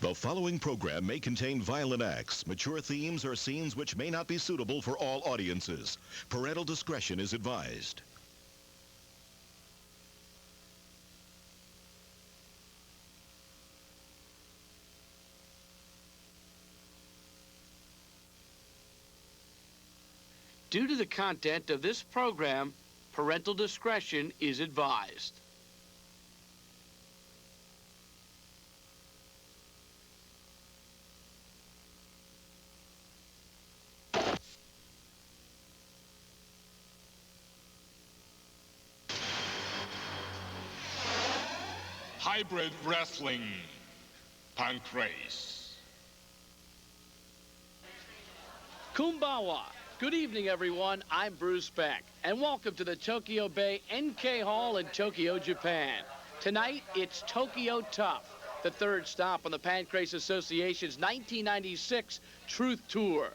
The following program may contain violent acts, mature themes, or scenes which may not be suitable for all audiences. Parental discretion is advised. Due to the content of this program, parental discretion is advised. Hybrid Wrestling, Pancrase. Kumbawa. Good evening, everyone. I'm Bruce Beck, and welcome to the Tokyo Bay NK Hall in Tokyo, Japan. Tonight, it's Tokyo Tough, the third stop on the Pancrase Association's 1996 Truth Tour.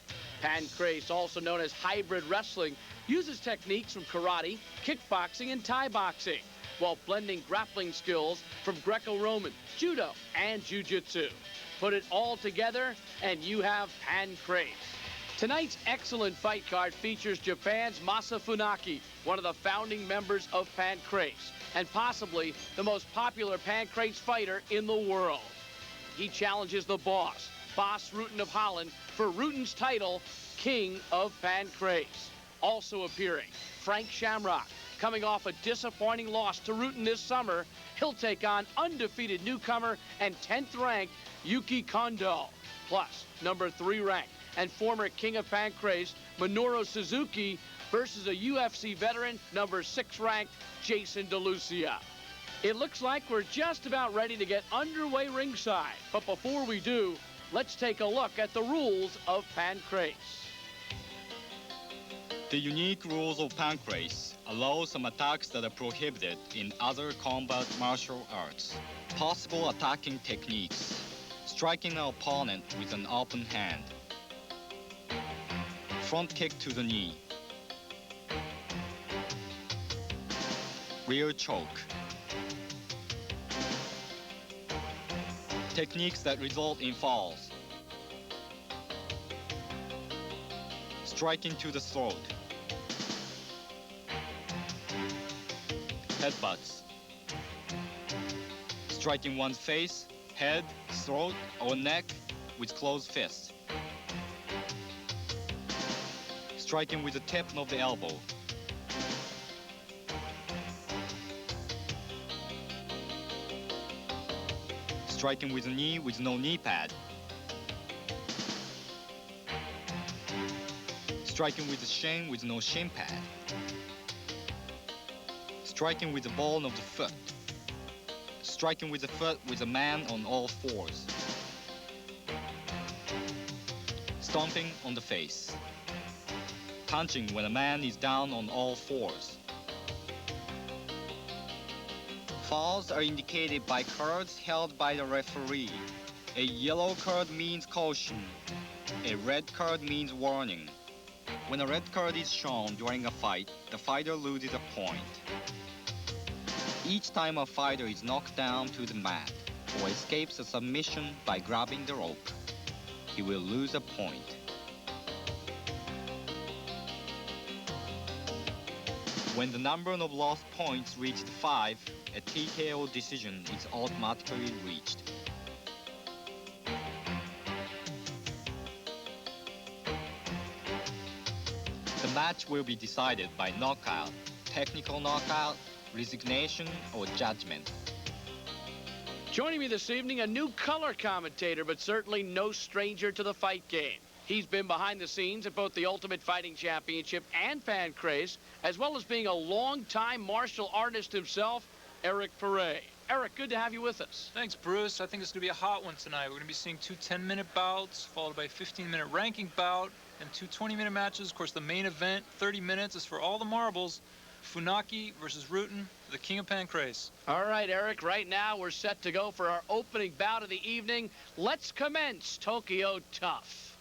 Pancrase, also known as hybrid wrestling, uses techniques from karate, kickboxing, and Thai boxing, while blending grappling skills from Greco-Roman, judo, and jiu-jitsu. Put it all together, and you have Pancrase. Tonight's excellent fight card features Japan's Funaki, one of the founding members of Pancrase, and possibly the most popular Pancrase fighter in the world. He challenges the boss Rutten of Holland, for Rutten's title, King of Pancrase. Also appearing, Frank Shamrock. Coming off a disappointing loss to Rutten this summer, he'll take on undefeated newcomer and 10th ranked Yuki Kondo. Plus, number 3 ranked and former King of Pancrase, Minoru Suzuki, versus a UFC veteran, number 6 ranked Jason DeLucia. It looks like we're just about ready to get underway ringside. But before we do, let's take a look at the rules of Pancrase. The unique rules of Pancrase allow some attacks that are prohibited in other combat martial arts. Possible attacking techniques: striking an opponent with an open hand, front kick to the knee, rear choke. Techniques that result in falls: striking to the throat, headbutts, striking one's face, head, throat, or neck with closed fists, striking with the tip of the elbow, striking with the knee with no knee pad, striking with the shin with no shin pad, striking with the ball of the foot, striking with the foot with a man on all fours, stomping on the face, punching when a man is down on all fours. Fouls are indicated by cards held by the referee. A yellow card means caution. A red card means warning. When a red card is shown during a fight, the fighter loses a point. Each time a fighter is knocked down to the mat or escapes a submission by grabbing the rope, he will lose a point. When the number of lost points reaches 5, a TKO decision is automatically reached. The match will be decided by knockout, technical knockout, resignation, or judgment. Joining me this evening, a new color commentator, but certainly no stranger to the fight game. He's been behind the scenes at both the Ultimate Fighting Championship and Pancrase, as well as being a long-time martial artist himself, Eric Ferre. Eric, good to have you with us. Thanks, Bruce. I think it's going to be a hot one tonight. We're going to be seeing 2 10-minute bouts, followed by a 15-minute ranking bout, and 2 20-minute matches. Of course, the main event, 30 minutes, is for all the marbles. Funaki versus Rutten, the King of Pancrase. All right, Eric, right now we're set to go for our opening bout of the evening. Let's commence Tokyo Tough.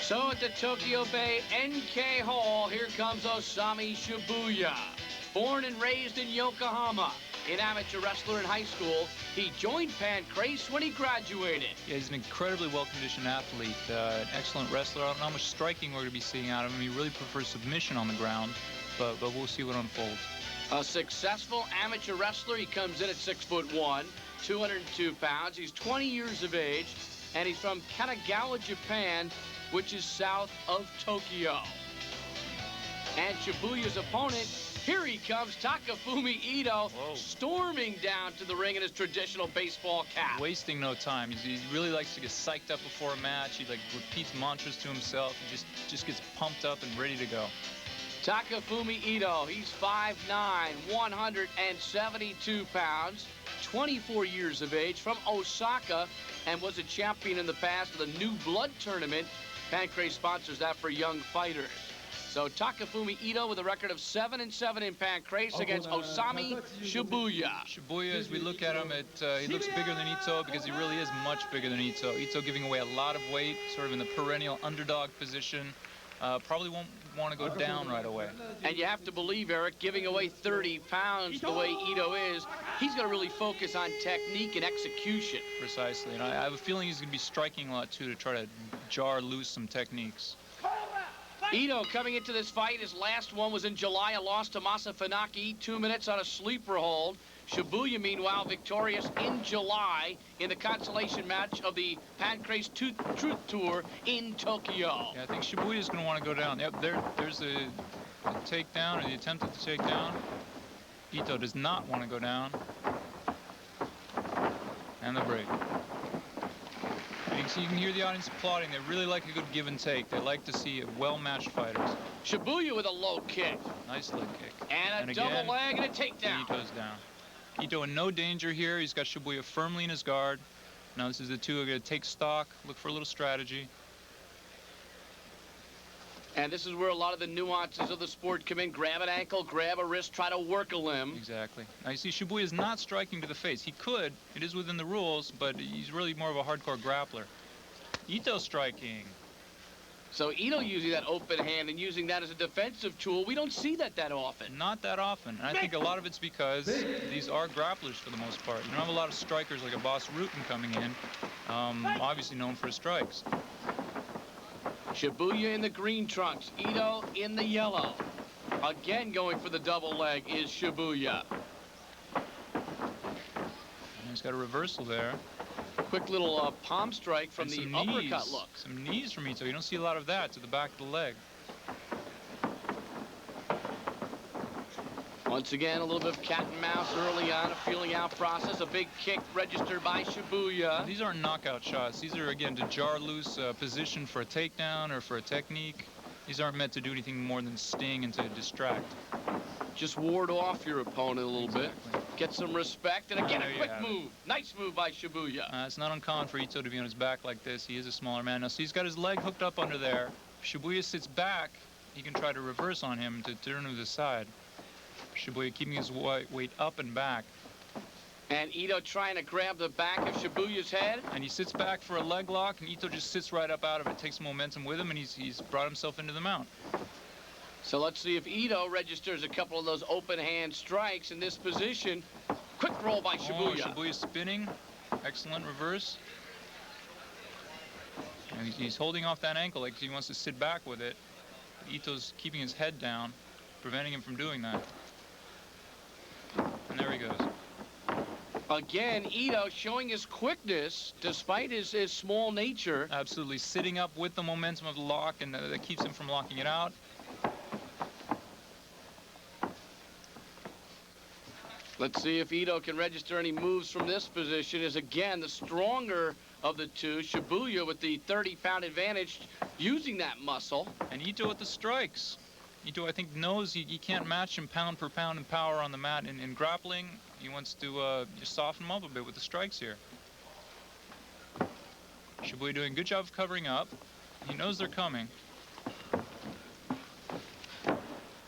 So at the Tokyo Bay NK Hall, here comes Osami Shibuya. Born and raised in Yokohama, an amateur wrestler in high school, he joined Pancrase when he graduated. Yeah, he's an incredibly well-conditioned athlete, an excellent wrestler. I don't know how much striking we're going to be seeing out of him. He really prefers submission on the ground, but we'll see what unfolds. A successful amateur wrestler, he comes in at 6'1", 202 pounds. He's 20 years of age, and he's from Kanagawa, Japan, which is south of Tokyo. And Shibuya's opponent, here he comes, Takafumi Ito, storming down to the ring in his traditional baseball cap. Wasting no time. He really likes to get psyched up before a match. He repeats mantras to himself. He just gets pumped up and ready to go. Takafumi Ito, he's 5'9", 172 pounds, 24 years of age, from Osaka, and was a champion in the past of the New Blood Tournament. Pancrase sponsors that for young fighters. So Takafumi Ito with a record of 7-7 in Pancrase against Osami Shibuya. Shibuya, as we look at him, he looks bigger than Ito because he really is much bigger than Ito. Ito giving away a lot of weight, sort of in the perennial underdog position. Probably won't want to go down right away. And you have to believe, Eric, giving away 30 pounds the way Ito is, he's going to really focus on technique and execution. Precisely. And I have a feeling he's going to be striking a lot, too, to try to jar loose some techniques. Ito coming into this fight, his last one was in July, a loss to Funaki, 2 minutes on a sleeper hold. Shibuya, meanwhile, victorious in July in the consolation match of the Pancrase Truth Tour in Tokyo. Yeah, I think Shibuya is going to want to go down. Yep, there's a takedown, or the attempt at the takedown. Ito does not want to go down. And the break. You can hear the audience applauding. They really like a good give and take. They like to see well-matched fighters. Shibuya with a low kick. Nice leg kick. And a double leg and a takedown. Ito's down. Ito in no danger here. He's got Shibuya firmly in his guard. Now this is the two who are going to take stock, look for a little strategy. And this is where a lot of the nuances of the sport come in. Grab an ankle, grab a wrist, try to work a limb. Exactly. Now you see Shibuya is not striking to the face. He could. It is within the rules, but he's really more of a hardcore grappler. Ito striking. So Ito using that open hand and using that as a defensive tool. We don't see that often. Not that often. And I think a lot of it's because these are grapplers for the most part. You don't have a lot of strikers like a boss Rutten coming in, obviously known for his strikes. Shibuya in the green trunks, Ito in the yellow. Again going for the double leg is Shibuya. And he's got a reversal there. Quick little palm strike from the uppercut look. Some knees from Ito. You don't see a lot of that to the back of the leg. Once again, a little bit of cat and mouse early on, a feeling out process. A big kick registered by Shibuya. These aren't knockout shots. These are, again, to jar loose position for a takedown or for a technique. These aren't meant to do anything more than sting and to distract. Just ward off your opponent a little bit. Get some respect, and again, a quick move. Nice move by Shibuya. It's not uncommon for Ito to be on his back like this. He is a smaller man. Now, see, he's got his leg hooked up under there. If Shibuya sits back, he can try to reverse on him to turn him to the side. Shibuya keeping his weight up and back. And Ito trying to grab the back of Shibuya's head. And he sits back for a leg lock, and Ito just sits right up out of it, takes momentum with him, and he's brought himself into the mount. So let's see if Ito registers a couple of those open hand strikes in this position. Quick roll by Shibuya. Shibuya spinning. Excellent reverse. And he's holding off that ankle like he wants to sit back with it. Ito's keeping his head down, preventing him from doing that. And there he goes. Again, Ito showing his quickness despite his small nature. Absolutely. Sitting up with the momentum of the lock, and that keeps him from locking it out. Let's see if Ito can register any moves from this position. Is again the stronger of the two. Shibuya with the 30-pound advantage, using that muscle. And Ito with the strikes. Ito, I think, knows he can't match him pound per pound in power on the mat. In grappling, he wants to just soften him up a bit with the strikes here. Shibuya doing a good job of covering up. He knows they're coming.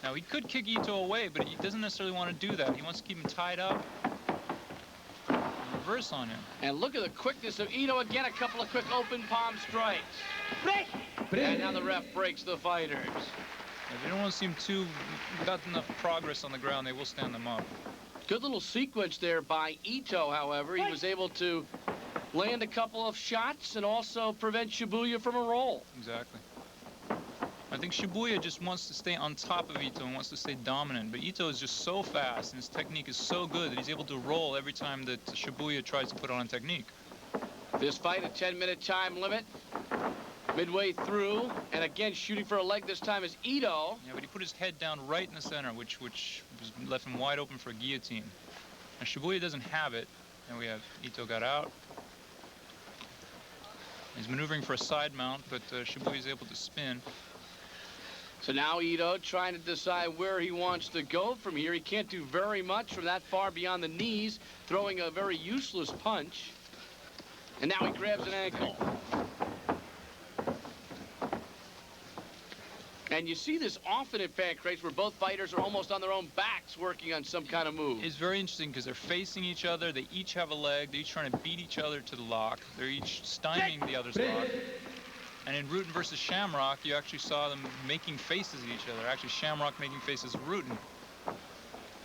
Now, he could kick Ito away, but he doesn't necessarily want to do that. He wants to keep him tied up. Reverse on him. And look at the quickness of Ito. Again, a couple of quick open palm strikes. Break! And now the ref breaks the fighters. If they don't want to seem too without enough progress on the ground, they will stand them up. Good little sequence there by Ito, however. He was able to land a couple of shots and also prevent Shibuya from a roll. Exactly. I think Shibuya just wants to stay on top of Ito and wants to stay dominant, but Ito is just so fast and his technique is so good that he's able to roll every time that Shibuya tries to put on a technique. This fight, a 10-minute time limit. Midway through, and again shooting for a leg this time is Ito. Yeah, but he put his head down right in the center, which was left him wide open for a guillotine. Now Shibuya doesn't have it, and we have Ito got out. He's maneuvering for a side mount, but Shibuya is able to spin. So now Ito trying to decide where he wants to go from here. He can't do very much from that far beyond the knees, throwing a very useless punch. And now he grabs an ankle. And you see this often in Pancrase where both fighters are almost on their own backs working on some kind of move. It's very interesting because they're facing each other. They each have a leg. They're each trying to beat each other to the lock. They're each stymieing the other's lock. And in Rutten versus Shamrock, you actually saw them making faces at each other. Actually, Shamrock making faces at Rutten.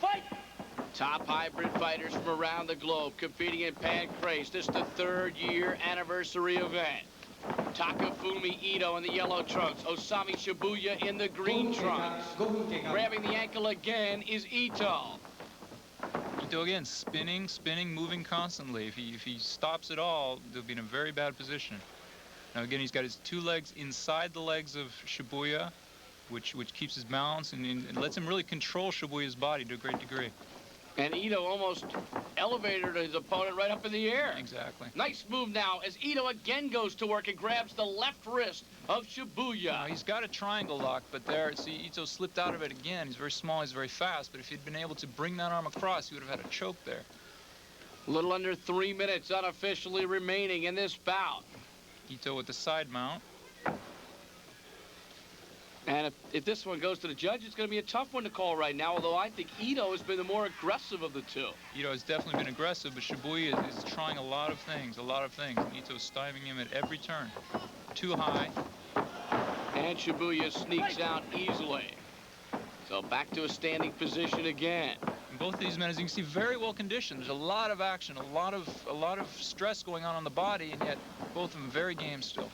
Fight! Top hybrid fighters from around the globe competing in Pancrase. This is the 3rd year anniversary event. Takafumi Ito in the yellow trunks. Osami Shibuya in the green trunks. Grabbing the ankle again is Ito. Ito again, spinning, moving constantly. If he stops at all, they'll be in a very bad position. Now again, he's got his 2 legs inside the legs of Shibuya, which keeps his balance and lets him really control Shibuya's body to a great degree. And Ito almost elevated his opponent right up in the air. Exactly. Nice move now as Ito again goes to work and grabs the left wrist of Shibuya. Now, he's got a triangle lock, but there, see, Ito slipped out of it again. He's very small, he's very fast, but if he'd been able to bring that arm across, he would have had a choke there. A little under 3 minutes unofficially remaining in this bout. Ito with the side mount. And if this one goes to the judge, it's going to be a tough one to call right now, although I think Ito has been the more aggressive of the two. Ito has definitely been aggressive, but Shibuya is trying a lot of things. And Ito's stymieing him at every turn. Too high. And Shibuya sneaks out easily. So back to a standing position again. And both of these men, as you can see, very well conditioned. There's a lot of action, a lot of stress going on the body, and yet both of them very game still.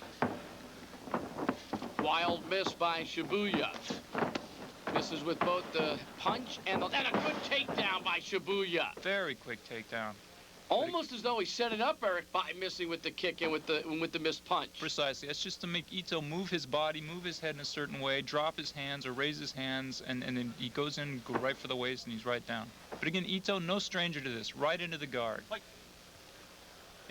Wild miss by Shibuya. Misses with both the punch and a good takedown by Shibuya. Very quick takedown. Almost as though he set it up, Eric, by missing with the kick and with the missed punch. Precisely. That's just to make Ito move his body, move his head in a certain way, drop his hands or raise his hands, and then he goes in, go right for the waist, and he's right down. But again, Ito, no stranger to this, right into the guard.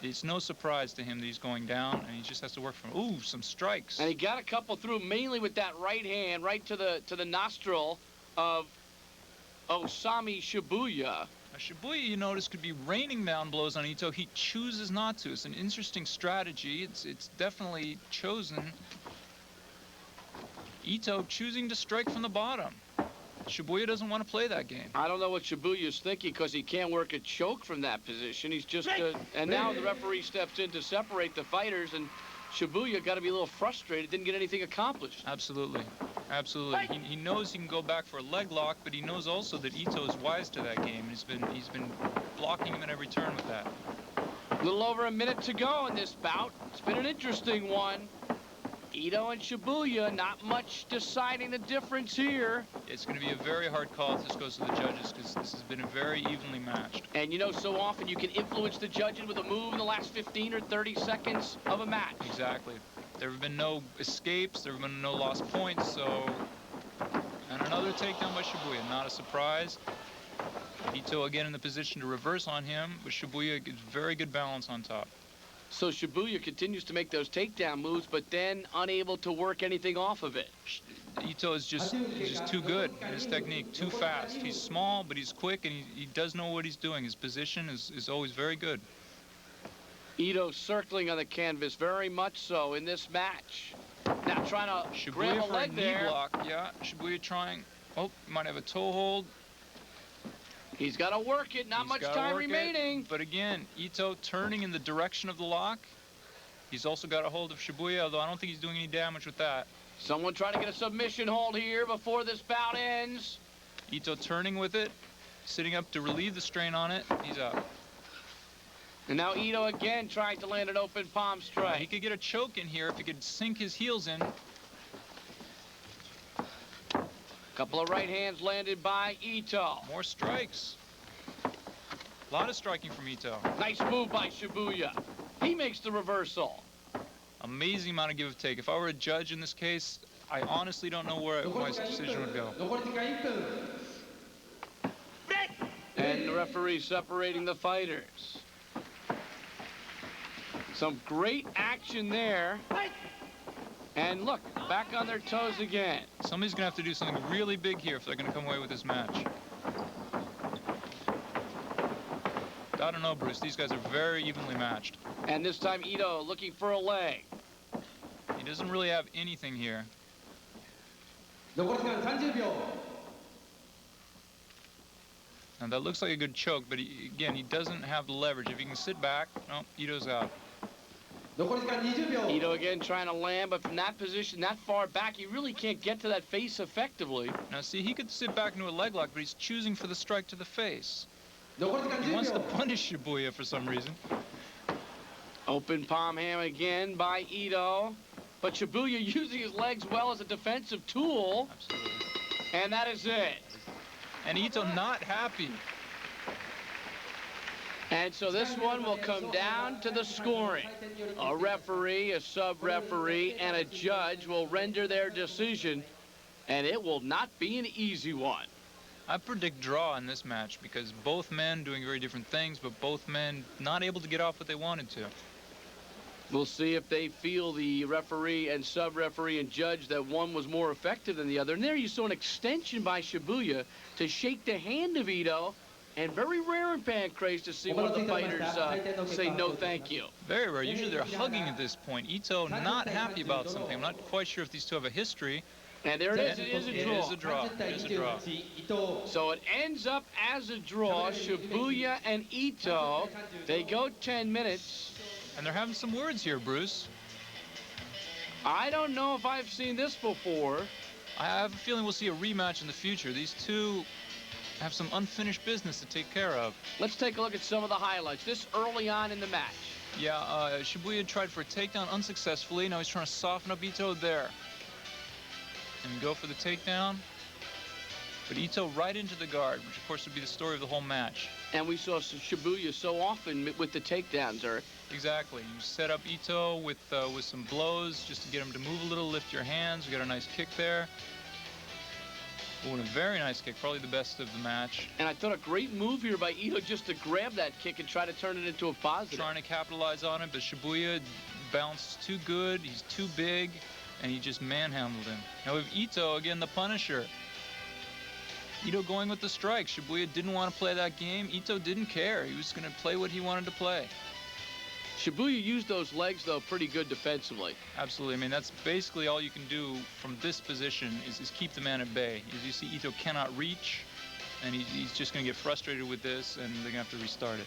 It's no surprise to him that he's going down, and he just has to work from, ooh, some strikes. And he got a couple through, mainly with that right hand, right to the nostril of Osami Shibuya. Now, Shibuya, you notice, could be raining down blows on Ito. He chooses not to. It's an interesting strategy. It's definitely chosen. Ito choosing to strike from the bottom. Shibuya doesn't want to play that game. I don't know what Shibuya's thinking because he can't work a choke from that position. He's just, and now the referee steps in to separate the fighters, and Shibuya got to be a little frustrated, didn't get anything accomplished. Absolutely. Absolutely. He knows he can go back for a leg lock, but he knows also that Ito is wise to that game. He's been blocking him at every turn with that. A little over a minute to go in this bout. It's been an interesting one. Ito and Shibuya, not much deciding the difference here. It's going to be a very hard call if this goes to the judges because this has been a very evenly matched. And you know, so often you can influence the judges with a move in the last 15 or 30 seconds of a match. Exactly. There have been no escapes. There have been no lost points. So, and another takedown by Shibuya. Not a surprise. Ito again in the position to reverse on him, but Shibuya gets very good balance on top. So Shibuya continues to make those takedown moves, but then unable to work anything off of it. Ito is just too good in his technique, too fast. He's small, but he's quick, and he does know what he's doing. His position is always very good. Ito circling on the canvas, very much so in this match. Now trying to grab a leg there. Knee block, yeah. Shibuya trying. Oh, might have a toe hold. He's got to work it. Not much time remaining. But again, Ito turning in the direction of the lock. He's also got a hold of Shibuya, although I don't think he's doing any damage with that. Someone trying to get a submission hold here before this bout ends. Ito turning with it, sitting up to relieve the strain on it. He's out. And now Ito again trying to land an open palm strike. He could get a choke in here if he could sink his heels in. Couple of right hands landed by Ito. More strikes. A lot of striking from Ito. Nice move by Shibuya. He makes the reversal. Amazing amount of give and take. If I were a judge in this case, I honestly don't know where my decision would go. And the referee separating the fighters. Some great action there. And look, back on their toes again. Somebody's going to have to do something really big here if they're going to come away with this match. I don't know, Bruce. These guys are very evenly matched. And this time Ito looking for a leg. He doesn't really have anything here. And that looks like a good choke, but again, he doesn't have the leverage. If he can sit back, no, Ito's out. Ito again trying to land, but from that position, that far back, he really can't get to that face effectively. Now, see, he could sit back into a leg lock, but he's choosing for the strike to the face. He wants to punish Shibuya for some reason. Open palm ham again by Ito. But Shibuya using his legs well as a defensive tool. Absolutely. And that is it. And Ito not happy. And so this one will come down to the scoring. A referee, a sub-referee, and a judge will render their decision, and it will not be an easy one. I predict draw in this match because both men doing very different things, but both men not able to get off what they wanted to. We'll see if they feel, the referee and sub-referee and judge, that one was more effective than the other. And there you saw an extension by Shibuya to shake the hand of Ito. And very rare in Pancrase to see one of the fighters say no thank you. Very rare. Usually they're hugging at this point. Ito not happy about something. I'm not quite sure if these two have a history. And there it is. It is a draw. It is a draw. It is a draw. So it ends up as a draw. Shibuya and Ito, they go 10 minutes. And they're having some words here, Bruce. I don't know if I've seen this before. I have a feeling we'll see a rematch in the future. These two have some unfinished business to take care of. Let's take a look at some of the highlights. This early on in the match. Yeah, Shibuya tried for a takedown unsuccessfully. Now he's trying to soften up Ito there. And go for the takedown. But Ito right into the guard, which of course would be the story of the whole match. And we saw Shibuya so often with the takedowns, Eric. Exactly. You set up Ito with some blows just to get him to move a little, lift your hands. We got a nice kick there. Oh, and a very nice kick, probably the best of the match. And I thought a great move here by Ito just to grab that kick and try to turn it into a positive. Trying to capitalize on it, but Shibuya bounced too good, he's too big, and he just manhandled him. Now we have Ito, again, the Punisher. Ito going with the strike. Shibuya didn't want to play that game. Ito didn't care. He was going to play what he wanted to play. Shibuya used those legs, though, pretty good defensively. Absolutely. I mean, that's basically all you can do from this position is keep the man at bay. As you see, Ito cannot reach, and he's just going to get frustrated with this, and they're going to have to restart it.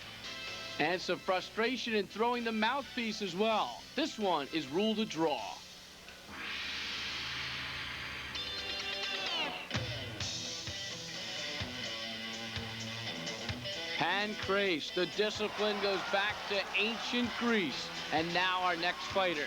And some frustration in throwing the mouthpiece as well. This one is ruled a draw. Pancrase, the discipline goes back to ancient Greece. And now our next fighter,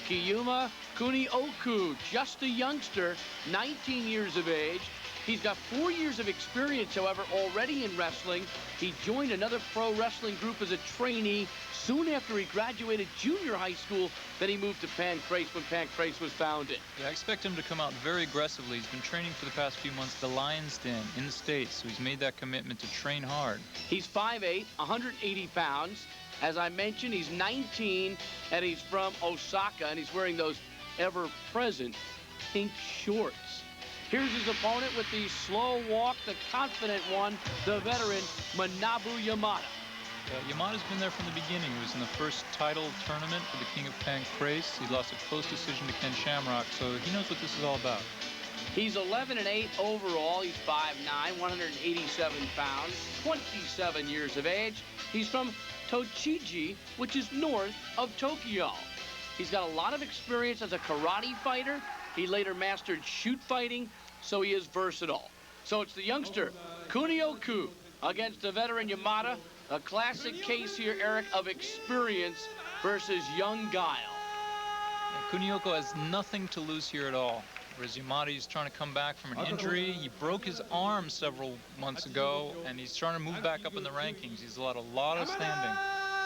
Kiuma Kuniaku, just a youngster, 19 years of age. He's got 4 years of experience, however, already in wrestling. He joined another pro wrestling group as a trainee soon after he graduated junior high school. Then he moved to Pancrase when Pancrase was founded. Yeah, I expect him to come out very aggressively. He's been training for the past few months at the Lion's Den in the States, so he's made that commitment to train hard. He's 5'8", 180 pounds. As I mentioned, he's 19, and he's from Osaka, and he's wearing those ever-present pink shorts. Here's his opponent with the slow walk, the confident one, the veteran, Manabu Yamada. Yamada's been there from the beginning. He was in the first title tournament for the King of Pancrase. He lost a close decision to Ken Shamrock, so he knows what this is all about. He's 11-8 overall. He's 5'9", 187 pounds, 27 years of age. He's from Tochigi, which is north of Tokyo. He's got a lot of experience as a karate fighter He later mastered shoot fighting, so he is versatile. So it's the youngster, Kuniaku, against the veteran Yamada. A classic case here, Eric, of experience versus young guile. And Kuniaku has nothing to lose here at all. Whereas Yamada is trying to come back from an injury. He broke his arm several months ago, and he's trying to move back up in the rankings. He's allowed a lot of standing.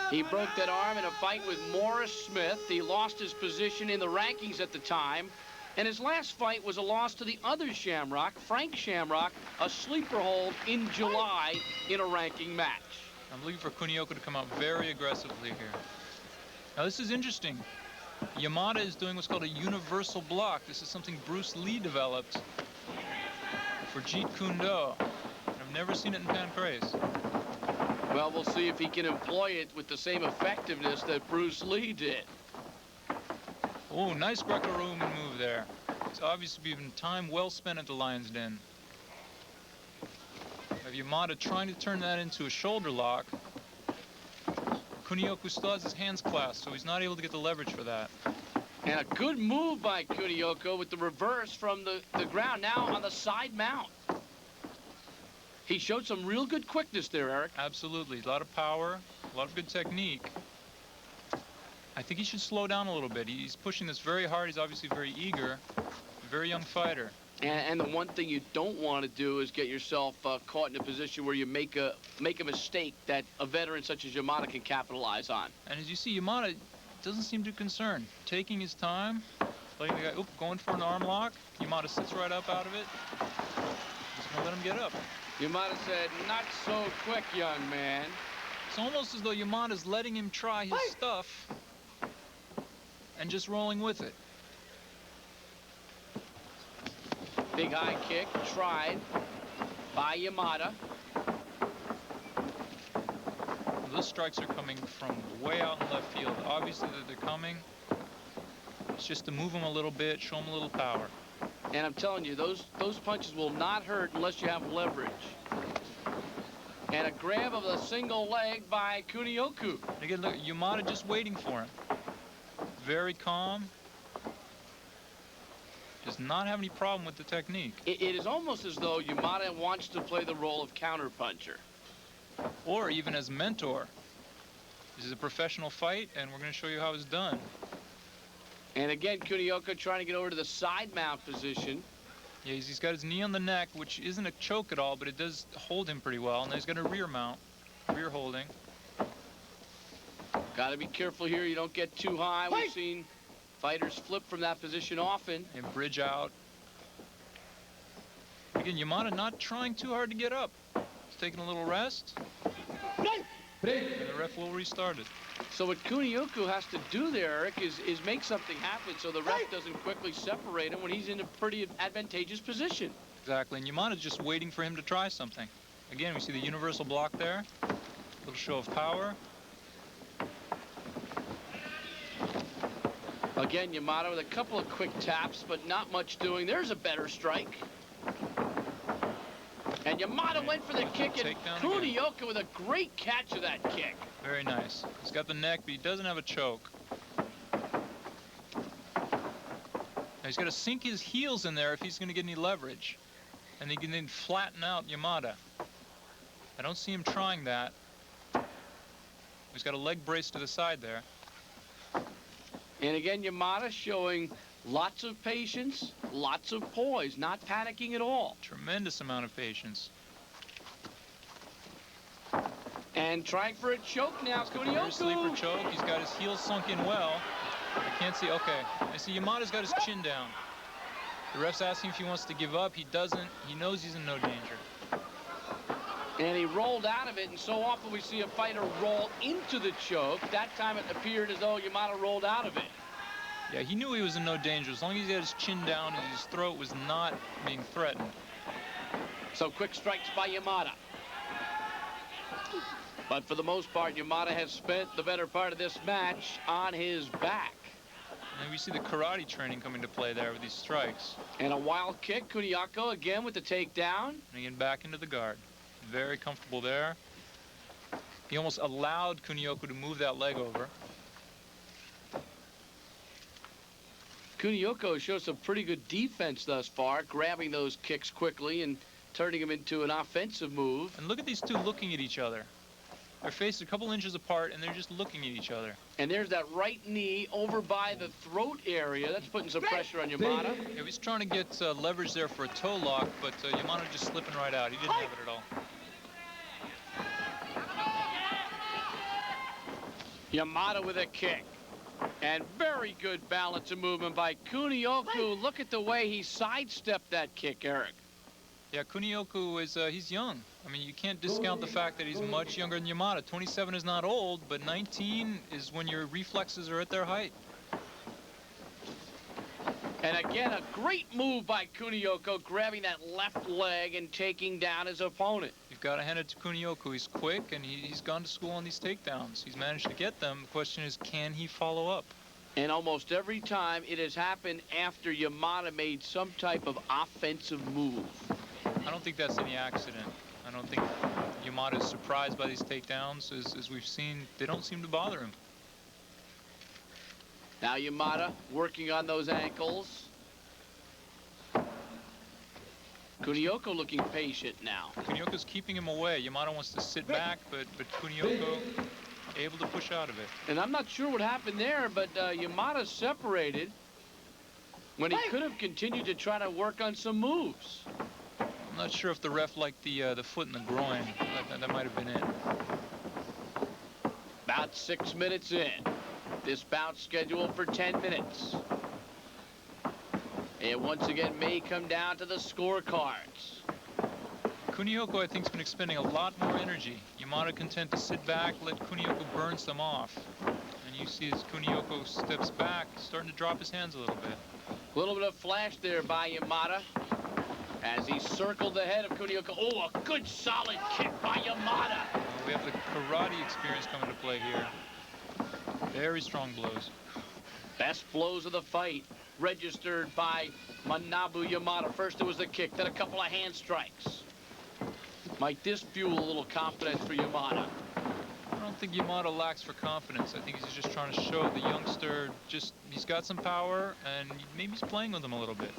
He broke that arm in a fight with Morris Smith. He lost his position in the rankings at the time. And his last fight was a loss to the other Shamrock, Frank Shamrock, a sleeper hold in July in a ranking match. I'm looking for Kuniaku to come out very aggressively here. Now this is interesting. Yamada is doing what's called a universal block. This is something Bruce Lee developed for Jeet Kune Do. I've never seen it in Pancrase. Well, we'll see if he can employ it with the same effectiveness that Bruce Lee did. Oh, nice Greco-Roman move there. It's obviously been time well spent at the Lion's Den. Have Yamada trying to turn that into a shoulder lock. Kuniaku still has his hands clasped, so he's not able to get the leverage for that. And a good move by Kuniaku with the reverse from the ground, now on the side mount. He showed some real good quickness there, Eric. Absolutely. A lot of power, a lot of good technique. I think he should slow down a little bit. He's pushing this very hard. He's obviously very eager, a very young fighter. And the one thing you don't want to do is get yourself caught in a position where you make a mistake that a veteran such as Yamada can capitalize on. And as you see, Yamada doesn't seem too concerned. Taking his time, letting the guy, going for an arm lock. Yamada sits right up out of it. Just gonna let him get up. Yamada said, "Not so quick, young man." It's almost as though Yamada's letting him try his stuff and just rolling with it. Big high kick tried by Yamada. Those strikes are coming from way out in left field. Obviously that they're coming. It's just to move them a little bit, show them a little power. And I'm telling you, those punches will not hurt unless you have leverage. And a grab of the single leg by Kuniaku. Again, look, Yamada just waiting for him. Very calm. Does not have any problem with the technique. It is almost as though Yamada wants to play the role of counterpuncher. Or even as mentor. This is a professional fight, and we're going to show you how it's done. And again, Kuniaku trying to get over to the side mount position. Yeah, he's got his knee on the neck, which isn't a choke at all, but it does hold him pretty well. And then he's got a rear mount, rear holding. Got to be careful here. You don't get too high. We've seen fighters flip from that position often. And bridge out. Again, Yamada not trying too hard to get up. He's taking a little rest. And the ref will restart it. So what Kuniaku has to do there, Eric, is make something happen so the ref doesn't quickly separate him when he's in a pretty advantageous position. Exactly, and Yamada's just waiting for him to try something. Again, we see the universal block there. A little show of power. Again, Yamada with a couple of quick taps, but not much doing. There's a better strike. And Yamada went for the kick, and Kuniaku with a great catch of that kick. Very nice. He's got the neck, but he doesn't have a choke. Now he's got to sink his heels in there if he's going to get any leverage. And he can then flatten out Yamada. I don't see him trying that. He's got a leg brace to the side there. And again, Yamada showing lots of patience, lots of poise, not panicking at all. Tremendous amount of patience. And trying for a choke now, Kuniaku. Sleeper choke. He's got his heels sunk in well. I can't see. Okay. I see Yamada's got his chin down. The ref's asking if he wants to give up. He doesn't. He knows he's in no danger. And he rolled out of it, and so often we see a fighter roll into the choke. That time it appeared as though Yamada rolled out of it. Yeah, he knew he was in no danger. As long as he had his chin down and his throat was not being threatened. So quick strikes by Yamada. But for the most part, Yamada has spent the better part of this match on his back. And we see the karate training come into play there with these strikes. And a wild kick, Kuniaku again with the takedown. And again, back into the guard. Very comfortable there. He almost allowed Kuniaku to move that leg over. Kuniaku shows some pretty good defense thus far, grabbing those kicks quickly and turning them into an offensive move. And look at these two looking at each other. Their faces a couple inches apart, and they're just looking at each other. And there's that right knee over by the throat area. That's putting some pressure on Yamada. Yeah, he's trying to get leverage there for a toe lock, but Yamada just slipping right out. He didn't have it at all. Yamada with a kick. And very good balance and movement by Kuniaku. Look at the way he sidestepped that kick, Eric. Yeah, Kuniaku is, he's young. I mean, you can't discount the fact that he's much younger than Yamada. 27 is not old, but 19 is when your reflexes are at their height. And again, a great move by Kuniaku, grabbing that left leg and taking down his opponent. You've got to hand it to Kuniaku. He's quick, and he's gone to school on these takedowns. He's managed to get them. The question is, can he follow up? And almost every time it has happened after Yamada made some type of offensive move. I don't think that's any accident. I don't think Yamada is surprised by these takedowns. As we've seen, they don't seem to bother him. Now Yamada working on those ankles. Kuniaku looking patient now. Kuniaku's keeping him away. Yamada wants to sit back, but Kuniaku able to push out of it. And I'm not sure what happened there, but Yamada separated when he could have continued to try to work on some moves. I'm not sure if the ref liked the foot in the groin. That might have been it. About 6 minutes in. This bout scheduled for 10 minutes. It once again may come down to the scorecards. Kuniaku, I think, has been expending a lot more energy. Yamada content to sit back, let Kuniaku burn some off. And you see as Kuniaku steps back, starting to drop his hands a little bit. A little bit of flash there by Yamada as he circled the head of Kuniaku. Oh, a good solid kick by Yamada. We have the karate experience coming to play here. Very strong blows. Best blows of the fight registered by Manabu Yamada. First it was the kick, then a couple of hand strikes. Might this fuel a little confidence for Yamada? I don't think Yamada lacks for confidence. I think he's just trying to show the youngster he's got some power, and maybe he's playing with him a little bit.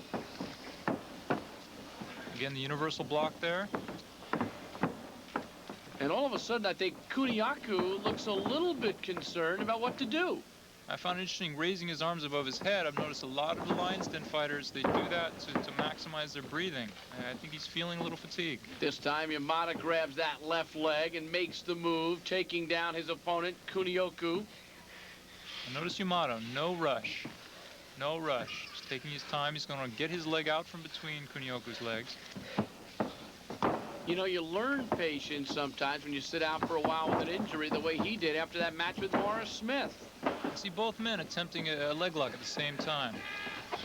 Again, the universal block there. And all of a sudden, I think Kuniaku looks a little bit concerned about what to do. I found it interesting raising his arms above his head. I've noticed a lot of the Lion's Den fighters, they do that to maximize their breathing. I think he's feeling a little fatigued. This time, Yamada grabs that left leg and makes the move, taking down his opponent, Kuniaku. And notice Yamada, no rush. No rush. Just taking his time. He's going to get his leg out from between Kuniaku's legs. You know, you learn patience sometimes when you sit out for a while with an injury the way he did after that match with Morris Smith. I see both men attempting a leg lock at the same time.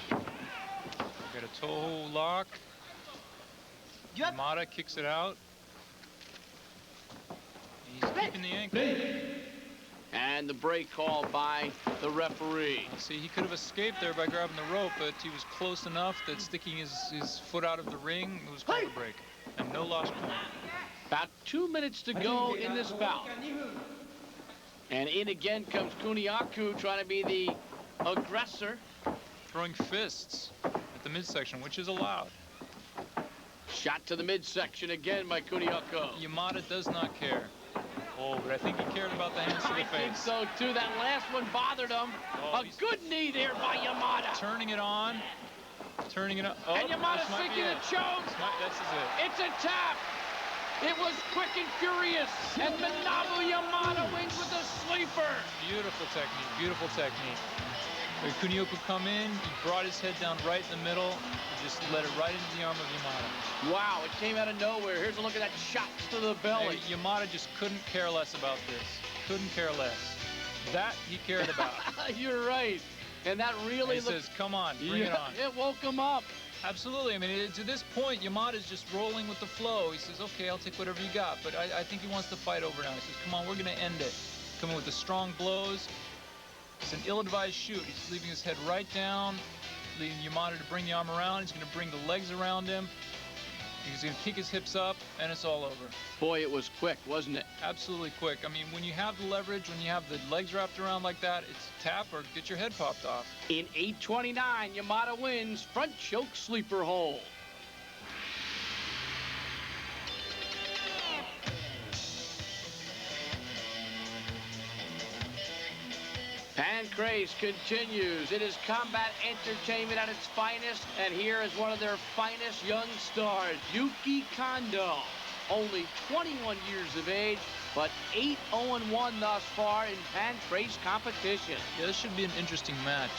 Got a toe lock. Yamada kicks it out. He's keeping the ankle. And the break called by the referee. See, he could have escaped there by grabbing the rope, but he was close enough that sticking his foot out of the ring, it was called a break. And no lost point. About 2 minutes to go in this bout. And in again comes Kuniaku, trying to be the aggressor. Throwing fists at the midsection, which is allowed. Shot to the midsection again by Kuniaku. Yamada does not care. Oh, but I think he cared about the hands to the face. I think so, too. That last one bothered him. Oh, a good knee there by Yamada. Turning it on. Turning it up. Oh, and Yamada's thinking a choke. This is it. It's a tap. It was quick and furious. And Manabu Yamada wins with a sleeper. Beautiful technique. Beautiful technique. Kuniaku come in. He brought his head down right in the middle. He just let it right into the arm of Yamada. Wow, it came out of nowhere. Here's a look at that shot to the belly. Yamada just couldn't care less about this. Couldn't care less. That he cared about. You're right. And that really says, come on, bring it on. It woke him up. Absolutely. I mean, to this point, Yamada's just rolling with the flow. He says, okay, I'll take whatever you got. But I think he wants to fight over now. He says, come on, we're going to end it. Coming with the strong blows. It's an ill-advised shoot. He's leaving his head right down, leaving Yamada to bring the arm around. He's going to bring the legs around him. He's going to kick his hips up, and it's all over. Boy, it was quick, wasn't it? Absolutely quick. I mean, when you have the leverage, when you have the legs wrapped around like that, it's tap or get your head popped off. In 8:29, Yamada wins front choke sleeper hold. Pancrase continues. It is combat entertainment at its finest, and here is one of their finest young stars, Yuki Kondo. Only 21 years of age, but 8-0-1 thus far in Pancrase competition. Yeah, this should be an interesting match.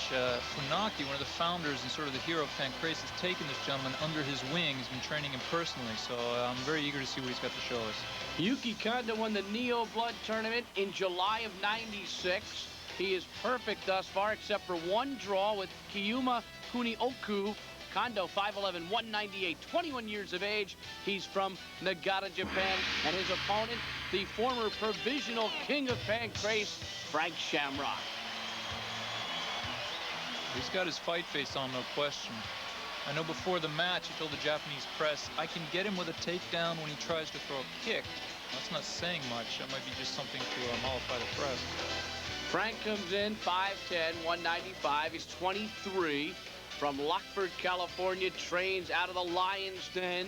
Funaki, one of the founders and sort of the hero of Pancrase, has taken this gentleman under his wing. He's been training him personally, so I'm very eager to see what he's got to show us. Yuki Kondo won the Neo Blood tournament in July of '96. He is perfect thus far, except for one draw with Kiuma Kuniaku. Kondo, 5'11", 198, 21 years of age. He's from Nagata, Japan. And his opponent, the former provisional king of Pancrase, Frank Shamrock. He's got his fight face on, no question. I know before the match, he told the Japanese press, I can get him with a takedown when he tries to throw a kick. That's not saying much. That might be just something to mollify the press. Frank comes in 5'10", 195. He's 23, from Lockford, California, trains out of the Lion's Den.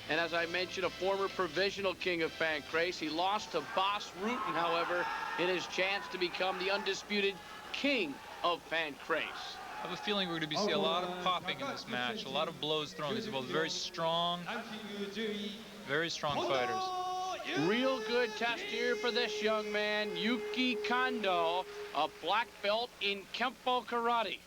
And as I mentioned, a former provisional king of Pancrase. He lost to Boss Rutten, however, in his chance to become the undisputed king of Pancrase. I have a feeling we're going to see a lot of popping in this match, a lot of blows thrown. These are both very strong fighters. Real good test here for this young man, Yuki Kondo, a black belt in Kempo Karate.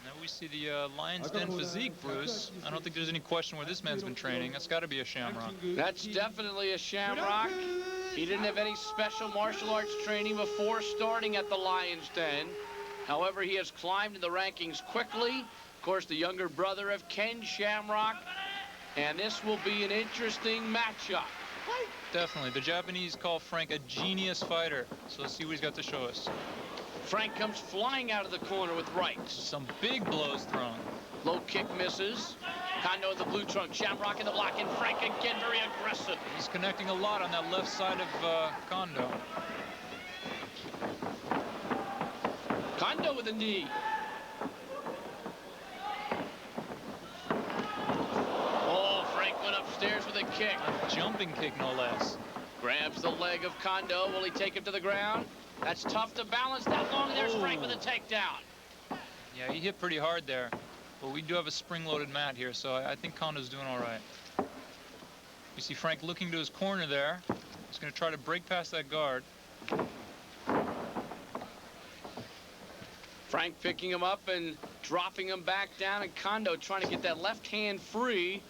Now we see the Lion's Den physique, Bruce. I don't think there's any question where this man's been training. That's got to be a Shamrock. That's definitely a Shamrock. He didn't have any special martial arts training before starting at the Lion's Den. However, he has climbed in the rankings quickly. Of course, the younger brother of Ken Shamrock. And this will be an interesting matchup. Definitely. The Japanese call Frank a genius fighter. So let's see what he's got to show us. Frank comes flying out of the corner with rights. Some big blows thrown. Low kick misses. Kondo in the blue trunk, Shamrock in the black, and Frank again very aggressive. He's connecting a lot on that left side of Kondo. Kondo with a knee. Upstairs with a kick. A jumping kick, no less. Grabs the leg of Kondo. Will he take him to the ground? That's tough to balance that long. There's Frank with a takedown. Yeah, he hit pretty hard there. But we do have a spring-loaded mat here, so I think Kondo's doing all right. You see Frank looking to his corner there. He's going to try to break past that guard. Frank picking him up and dropping him back down, and Kondo trying to get that left hand free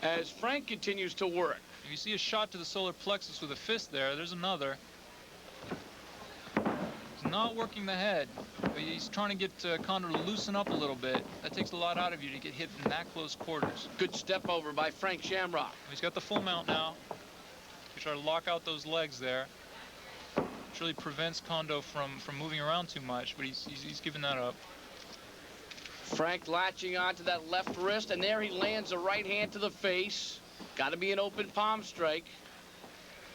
as Frank continues to work. You see a shot to the solar plexus with a fist there. There's another. He's not working the head, but he's trying to get Kondo to loosen up a little bit. That takes a lot out of you to get hit in that close quarters. Good step over by Frank Shamrock. He's got the full mount now. He try to lock out those legs there. Which really prevents Kondo from moving around too much, but he's giving that up. Frank latching onto that left wrist, and there he lands a right hand to the face. Got to be an open palm strike.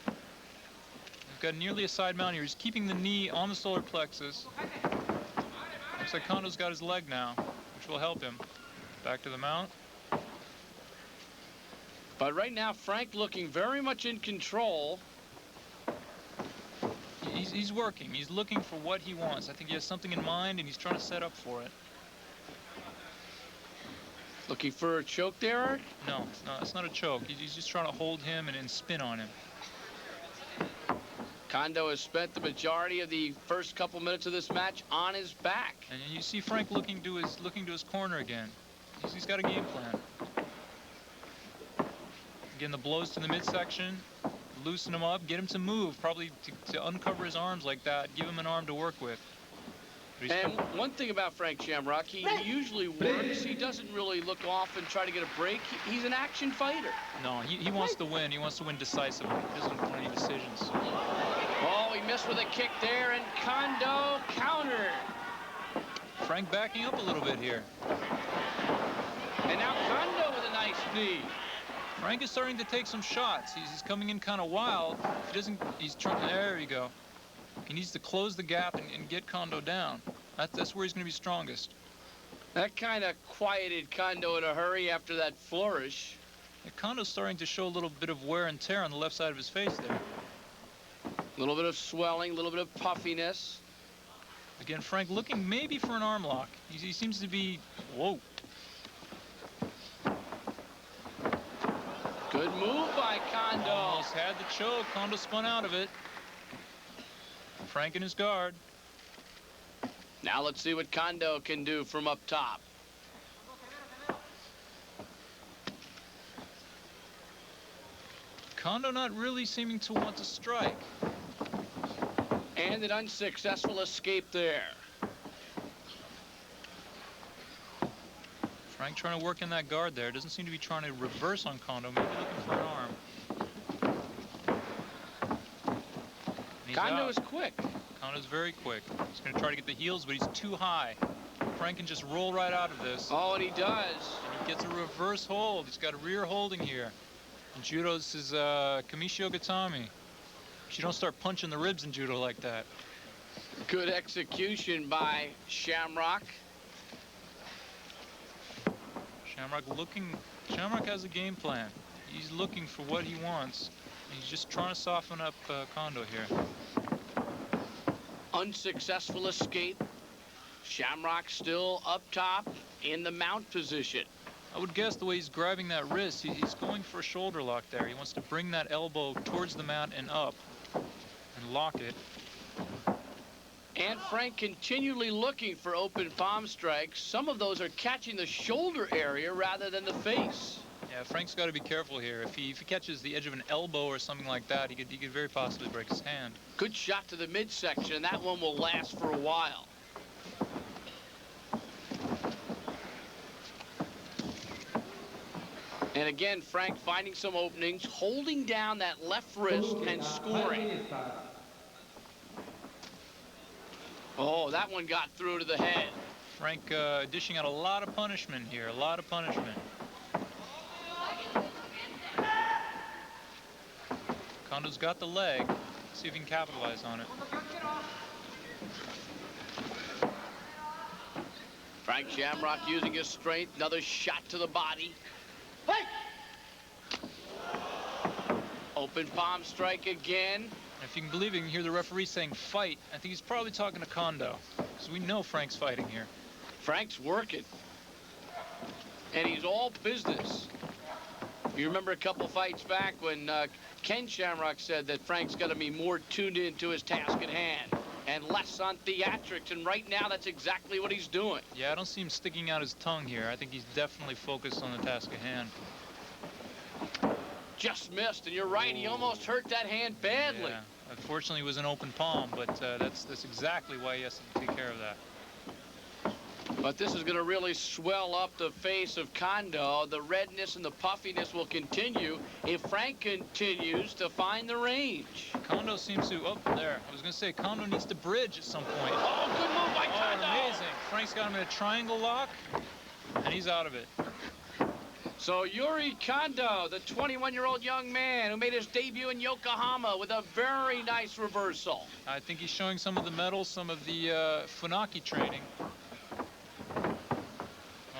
We've got nearly a side mount here. He's keeping the knee on the solar plexus. Looks like Kondo's got his leg now, which will help him. Back to the mount. But right now, Frank looking very much in control. He's working. He's looking for what he wants. I think he has something in mind, and he's trying to set up for it. Looking for a choke there, Art? No, it's not a choke. He's just trying to hold him and spin on him. Kondo has spent the majority of the first couple minutes of this match on his back. And you see Frank looking to his corner again. He's got a game plan. Again, the blows to the midsection, loosen him up, get him to move, probably to uncover his arms like that, give him an arm to work with. And one thing about Frank Shamrock, he usually works. He doesn't really look off and try to get a break. He's an action fighter. No, he wants to win. He wants to win decisively. He doesn't want any decisions. Oh, he missed with a kick there, and Kondo countered. Frank backing up a little bit here. And now Kondo with a nice knee. Frank is starting to take some shots. He's coming in kind of wild. If he doesn't, he's trying. There you go. He needs to close the gap and get Kondo down. That's where he's going to be strongest. That kind of quieted Kondo in a hurry after that flourish. Yeah, Kondo's starting to show a little bit of wear and tear on the left side of his face there. A little bit of swelling, a little bit of puffiness. Again, Frank looking maybe for an arm lock. He seems to be, whoa. Good move by Kondo. Almost had the choke. Kondo spun out of it. Frank in his guard. Now let's see what Kondo can do from up top. Kondo not really seeming to want to strike. And an unsuccessful escape there. Frank trying to work in that guard there. Doesn't seem to be trying to reverse on Kondo. Maybe looking for an arm. Kondo is quick. Kondo's very quick. He's going to try to get the heels, but he's too high. Frank can just roll right out of this. Oh, and he does. And he gets a reverse hold. He's got a rear holding here. In judo, this is Kamishi Ogatami. You don't start punching the ribs in judo like that. Good execution by Shamrock. Shamrock has a game plan. He's looking for what he wants. He's just trying to soften up Kondo here. Unsuccessful escape. Shamrock still up top in the mount position. I would guess the way he's grabbing that wrist, he's going for a shoulder lock there. He wants to bring that elbow towards the mat and up and lock it. And Frank continually looking for open palm strikes. Some of those are catching the shoulder area rather than the face. Yeah, Frank's got to be careful here. If he catches the edge of an elbow or something like that, he could very possibly break his hand. Good shot to the midsection. That one will last for a while. And again, Frank finding some openings, holding down that left wrist and scoring. Oh, that one got through to the head. Frank dishing out a lot of punishment here, a lot of punishment. Kondo's got the leg. See if he can capitalize on it. Frank Shamrock using his strength. Another shot to the body. Open palm strike again. If you can believe it, you can hear the referee saying fight. I think he's probably talking to Kondo, because we know Frank's fighting here. Frank's working. And he's all business. You remember a couple fights back when Ken Shamrock said that Frank's got to be more tuned into his task at hand and less on theatrics, and right now that's exactly what he's doing. Yeah, I don't see him sticking out his tongue here. I think he's definitely focused on the task at hand. Just missed, and you're right, he almost hurt that hand badly. Yeah, unfortunately it was an open palm, but that's exactly why he has to take care of that. But this is going to really swell up the face of Kondo. The redness and the puffiness will continue if Frank continues to find the range. Kondo seems to, oh, there. I was going to say, Kondo needs to bridge at some point. Oh, good move by Kondo. Amazing. Frank's got him in a triangle lock, and he's out of it. So Yuri Kondo, the 21-year-old young man who made his debut in Yokohama with a very nice reversal. I think he's showing some of the metals, some of the Funaki training.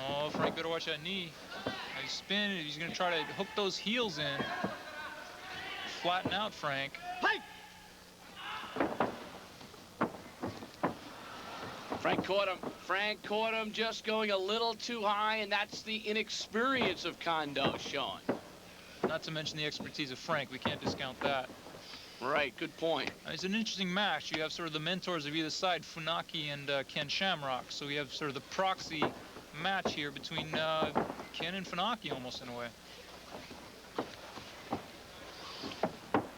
Oh, Frank better watch that knee. He's spinning. He's going to try to hook those heels in. Flatten out Frank. Frank caught him. Frank caught him just going a little too high, and that's the inexperience of Kondo showing. Not to mention the expertise of Frank. We can't discount that. Right, good point. It's an interesting match. You have sort of the mentors of either side, Funaki and Ken Shamrock. So we have sort of the proxy match here between Ken and Funaki almost in a way.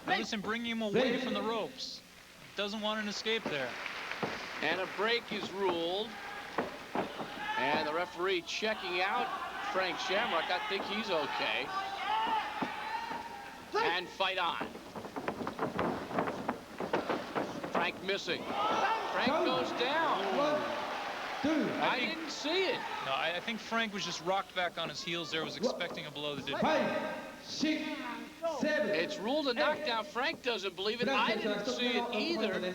Notice him bringing him away from the ropes. Doesn't want an escape there. And a break is ruled. And the referee checking out Frank Shamrock. I think he's okay. And fight on. Frank missing. Frank goes down. I didn't see it. No, I think Frank was just rocked back on his heels there, was expecting a blow that didn't. 6, 7. It's ruled a knockdown. Frank doesn't believe it. I didn't see it either.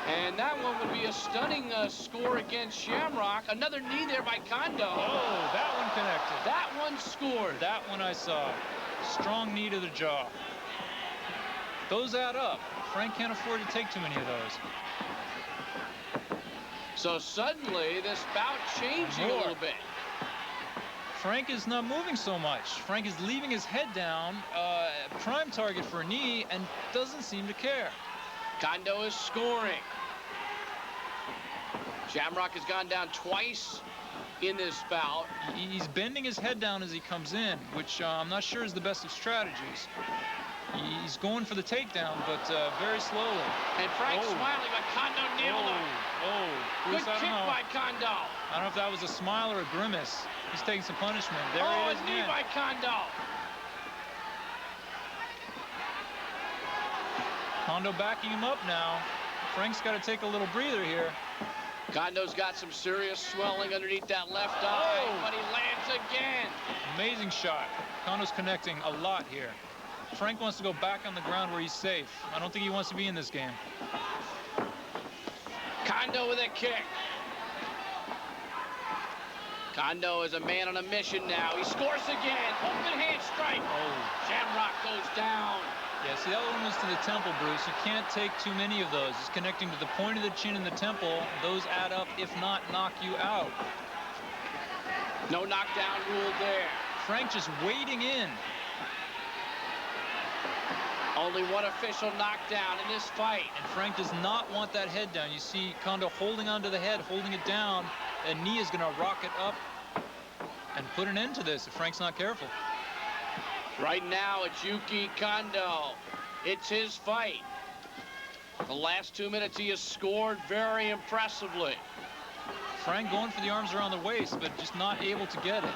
And that one would be a stunning score against Shamrock. Another knee there by Kondo. Oh, that one connected. That one scored. That one I saw. Strong knee to the jaw. Those add up. Frank can't afford to take too many of those. So suddenly, this bout changing a little bit. Frank is not moving so much. Frank is leaving his head down, prime target for a knee, and doesn't seem to care. Kondo is scoring. Shamrock has gone down twice in this bout. He's bending his head down as he comes in, which I'm not sure is the best of strategies. He's going for the takedown, but very slowly. And Frank smiling, but Kondo nailed him. Bruce, Good kick by Kondo. I don't know if that was a smile or a grimace. He's taking some punishment. There it is a knee by Kondo. Kondo backing him up now. Frank's got to take a little breather here. Kondo's got some serious swelling underneath that left eye, but he lands again. Amazing shot. Kondo's connecting a lot here. Frank wants to go back on the ground where he's safe. I don't think he wants to be in this game. Kondo with a kick. Kondo is a man on a mission now. He scores again. Open hand strike. Shamrock goes down. Yeah, see, that one was to the temple, Bruce. You can't take too many of those. It's connecting to the point of the chin and the temple. Those add up, if not knock you out. No knockdown rule there. Frank just wading in. Only one official knockdown in this fight. And Frank does not want that head down. You see Kondo holding onto the head, holding it down. That knee is going to rocket up and put an end to this if Frank's not careful. Right now, it's Yuki Kondo. It's his fight. The last 2 minutes, he has scored very impressively. Frank going for the arms around the waist, but just not able to get it.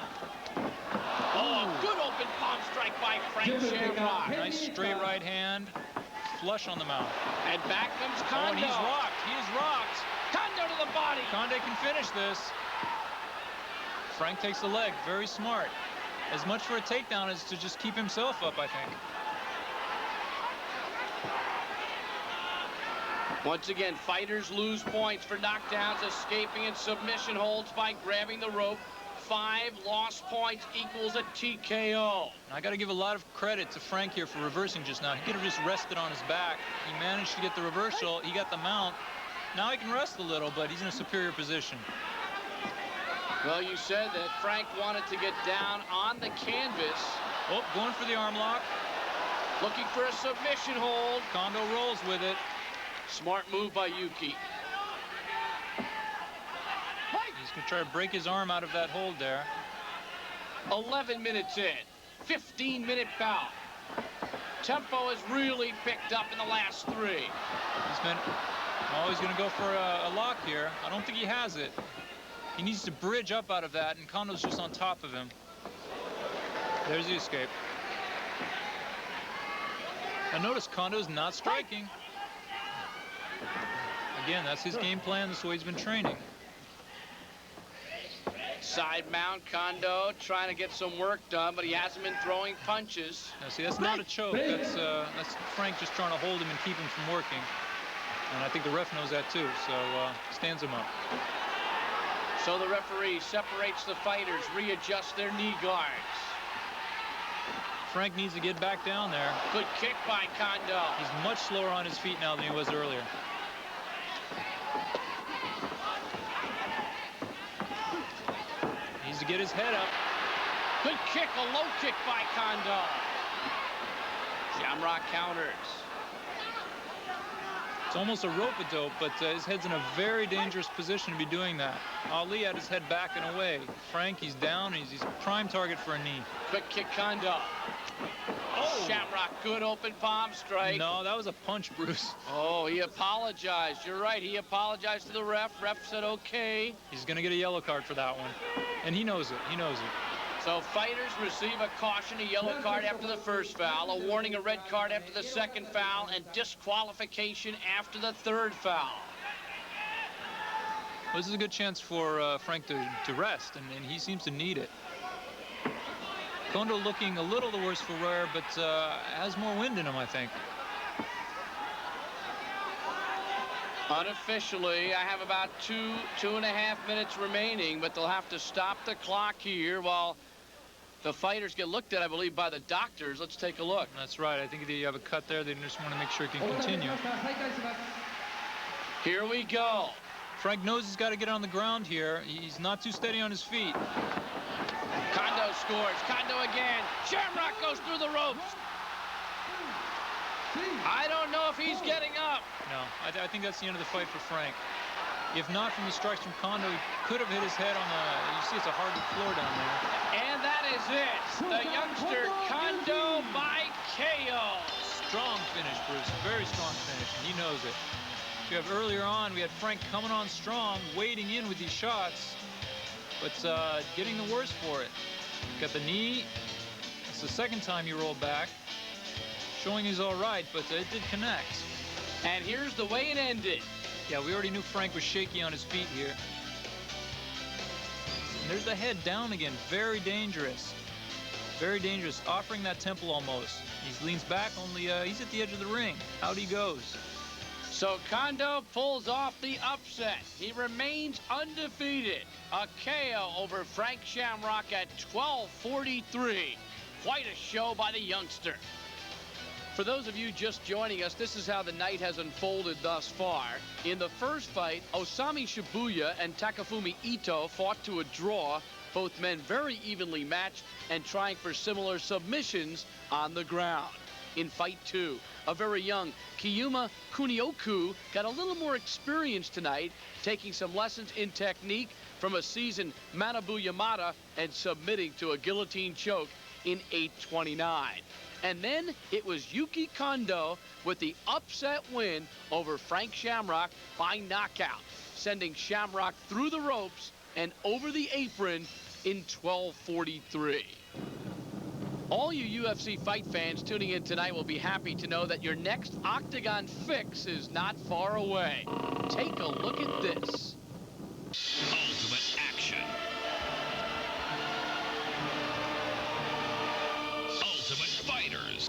Good open palm strike by Frank Shamrock. Nice straight right hand. Flush on the mount. And back comes Kondo. And he's rocked. He is rocked. Kondo to the body. Kondo can finish this. Frank takes the leg. Very smart. As much for a takedown as to just keep himself up, I think. Once again, fighters lose points for knockdowns, escaping in submission holds by grabbing the rope. 5 lost points equals a TKO. I got to give a lot of credit to Frank here for reversing just now. He could have just rested on his back. He managed to get the reversal. He got the mount. Now he can rest a little, but he's in a superior position. Well, you said that Frank wanted to get down on the canvas. Going for the arm lock. Looking for a submission hold. Kondo rolls with it. Smart move by Yuki. He's going to try to break his arm out of that hold there. 11 minutes in. 15-minute bout. Tempo has really picked up in the last 3. He's been always going to go for a lock here. I don't think he has it. He needs to bridge up out of that, and Kondo's just on top of him. There's the escape. And notice Kondo's not striking. Again, that's his game plan. That's the way he's been training. Side mount, Kondo trying to get some work done, but he hasn't been throwing punches. Now, see, that's not a choke. That's Frank just trying to hold him and keep him from working. And I think the ref knows that too, so stands him up. So the referee separates the fighters, readjusts their knee guards. Frank needs to get back down there. Good kick by Kondo. He's much slower on his feet now than he was earlier. Needs to get his head up. Good kick, a low kick by Kondo. Shamrock counters. It's almost a rope-a-dope, but his head's in a very dangerous position to be doing that. Ali had his head back and away. Frank, he's down. He's prime target for a knee. Quick kick, Kondo. Shamrock, good open palm strike. No, that was a punch, Bruce. Oh, he apologized. You're right. He apologized to the ref. Ref said okay. He's going to get a yellow card for that one. And he knows it. He knows it. So fighters receive a caution, a yellow card after the first foul, a warning, a red card after the second foul, and disqualification after the third foul. Well, this is a good chance for Frank to rest, and he seems to need it. Kondo looking a little the worse for wear, but has more wind in him, I think. Unofficially, I have about two and a half minutes remaining, but they'll have to stop the clock here while the fighters get looked at, I believe, by the doctors. Let's take a look. That's right. I think you have a cut there. They just want to make sure he can continue. Here we go. Frank knows he's got to get on the ground here. He's not too steady on his feet. Kondo scores. Kondo again. Shamrock goes through the ropes. I don't know if he's getting up. No, I think that's the end of the fight for Frank. If not from the strikes from Kondo, he could have hit his head on the, you see it's a hard floor down there. And that is it. The youngster Kondo by KO. Strong finish, Bruce. Very strong finish, and he knows it. You have earlier on, we had Frank coming on strong, wading in with these shots, but getting the worst for it. Got the knee. It's the second time you roll back, showing he's all right, but it did connect. And here's the way it ended. Yeah, we already knew Frank was shaky on his feet here. And there's the head down again. Very dangerous. Very dangerous. Offering that temple almost. He leans back, only he's at the edge of the ring. Out he goes. So Kondo pulls off the upset. He remains undefeated. A KO over Frank Shamrock at 12:43. Quite a show by the youngster. For those of you just joining us, this is how the night has unfolded thus far. In the first fight, Osami Shibuya and Takafumi Ito fought to a draw. Both men very evenly matched and trying for similar submissions on the ground. In fight 2, a very young Kiuma Kuniaku got a little more experience tonight, taking some lessons in technique from a seasoned Manabu Yamada and submitting to a guillotine choke in 8:29. And then it was Yuki Kondo with the upset win over Frank Shamrock by knockout, sending Shamrock through the ropes and over the apron in 12:43. All you UFC fight fans tuning in tonight will be happy to know that your next Octagon fix is not far away. Take a look at this. Ultimate action. Ultimate Fighters.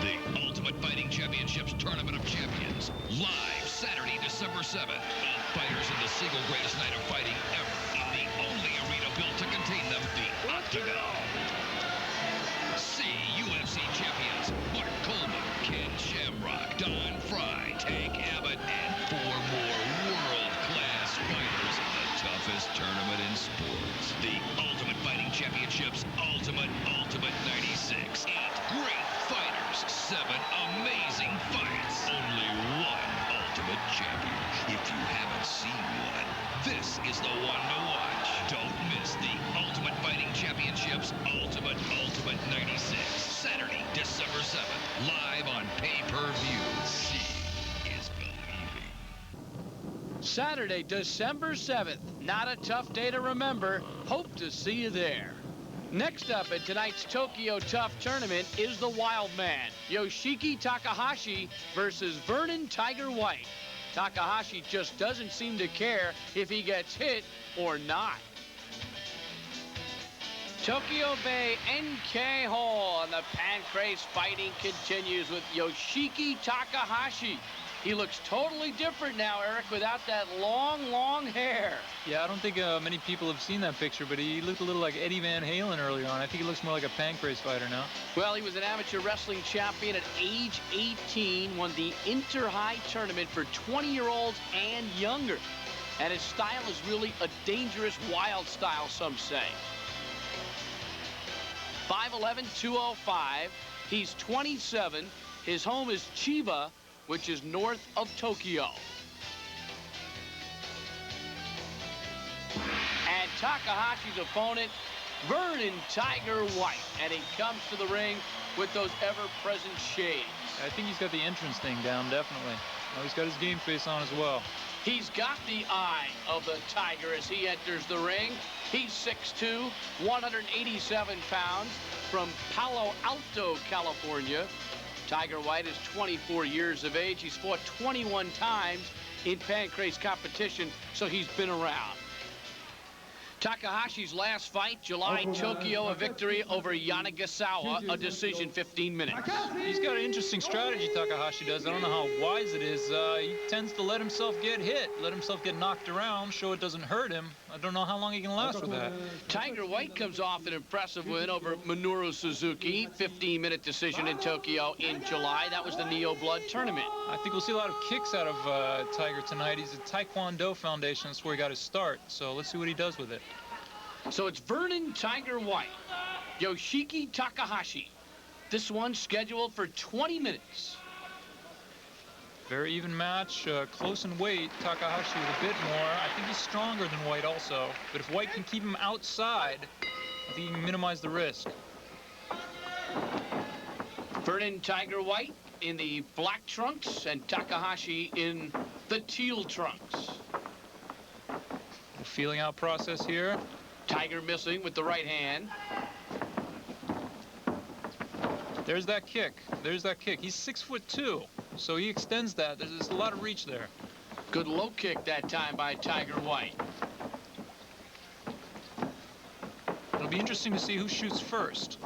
The Ultimate Fighting Championships Tournament of Champions. Live Saturday, December 7th. 8 fighters in the single greatest night of fighting ever. In the only arena built to contain them, the Octagon. See UFC champions Mark Coleman, Ken Shamrock, Don Fry, Tank Abbott, and 4 more world-class fighters in the toughest tournament in sports. The Ultimate Fighting Championships Ultimate 96. 8 great fighters, 7 amazing fights. Only one Ultimate Champion. If you haven't seen one, this is the one to watch. Don't miss the Ultimate Fighting Championships Ultimate 96. Saturday, December 7th. Live on pay-per-view. Seeing is believing. Saturday, December 7th. Not a tough day to remember. Hope to see you there. Next up at tonight's Tokyo Tough Tournament is the Wild Man, Yoshiki Takahashi versus Vernon Tiger White. Takahashi just doesn't seem to care if he gets hit or not. Tokyo Bay NK Hall, and the Pancrase fighting continues with Yoshiki Takahashi. He looks totally different now, Eric, without that long hair. Yeah, I don't think many people have seen that picture, but he looked a little like Eddie Van Halen earlier on. I think he looks more like a Pancrase fighter now. Well, he was an amateur wrestling champion at age 18, won the Inter-High tournament for 20-year-olds and younger. And his style is really a dangerous, wild style, some say. 5'11", 205. He's 27. His home is Chiba, which is north of Tokyo. And Takahashi's opponent, Vernon Tiger White. And he comes to the ring with those ever-present shades. I think he's got the entrance thing down, definitely. Oh, he's got his game face on as well. He's got the eye of the Tiger as he enters the ring. He's 6'2", 187 pounds, from Palo Alto, California. Tiger White is 24 years of age. He's fought 21 times in Pancrase competition, so he's been around. Takahashi's last fight, July, Tokyo, a victory over Yanagasawa, a decision 15 minutes. He's got an interesting strategy, Takahashi does. I don't know how wise it is. He tends to let himself get hit, let himself get knocked around, show it doesn't hurt him. I don't know how long he can last with that. Tiger White comes off an impressive win over Minoru Suzuki, 15-minute decision in Tokyo in July. That was the Neo Blood tournament. I think we'll see a lot of kicks out of Tiger tonight. He's a Taekwondo foundation. That's where he got his start. So let's see what he does with it. So it's Vernon, Tiger White, Yoshiki, Takahashi. This one's scheduled for 20 minutes. Very even match, close in weight. Takahashi with a bit more. I think he's stronger than White also. But if White can keep him outside, I think he can minimize the risk. Vernon, Tiger White in the black trunks and Takahashi in the teal trunks. Feeling out process here. Tiger missing with the right hand. There's that kick. There's that kick. He's 6'2", so he extends that. There's a lot of reach there. Good low kick that time by Tiger White. It'll be interesting to see who shoots first.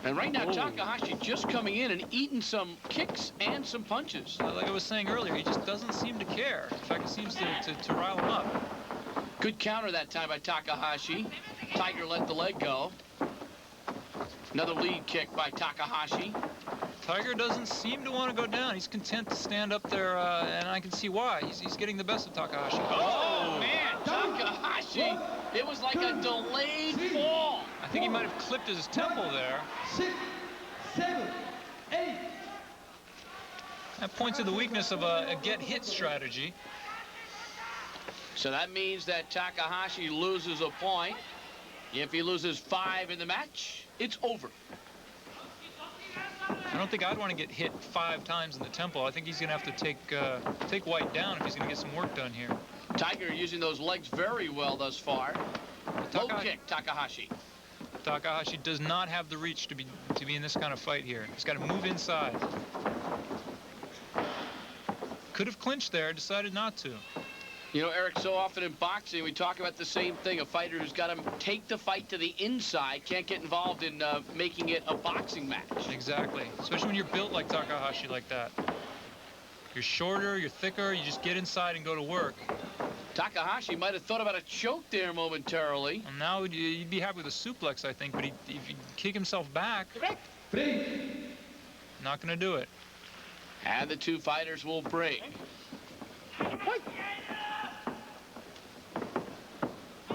And right now, Takahashi just coming in and eating some kicks and some punches. Like I was saying earlier, he just doesn't seem to care. In fact, it seems to rile him up. Good counter that time by Takahashi. Tiger let the leg go. Another lead kick by Takahashi. Tiger doesn't seem to want to go down. He's content to stand up there, and I can see why. He's getting the best of Takahashi. Oh, man, Takahashi. It was like a delayed fall. I think he might have clipped his temple there. 6, 7, 8. That points to the weakness of a get-hit strategy. So that means that Takahashi loses a point. If he loses 5 in the match, it's over. I don't think I'd want to get hit 5 times in the temple. I think he's going to have to take White down if he's going to get some work done here. Tiger using those legs very well thus far. Low kick, Takahashi. Takahashi does not have the reach to be in this kind of fight here. He's got to move inside. Could have clinched there, decided not to. You know, Eric, so often in boxing, we talk about the same thing. A fighter who's got to take the fight to the inside can't get involved in making it a boxing match. Exactly, especially when you're built like Takahashi like that. You're shorter, you're thicker, you just get inside and go to work. Takahashi might have thought about a choke there momentarily. And now you'd be happy with a suplex, I think, but if he kick himself back, not going to do it. And the two fighters will break.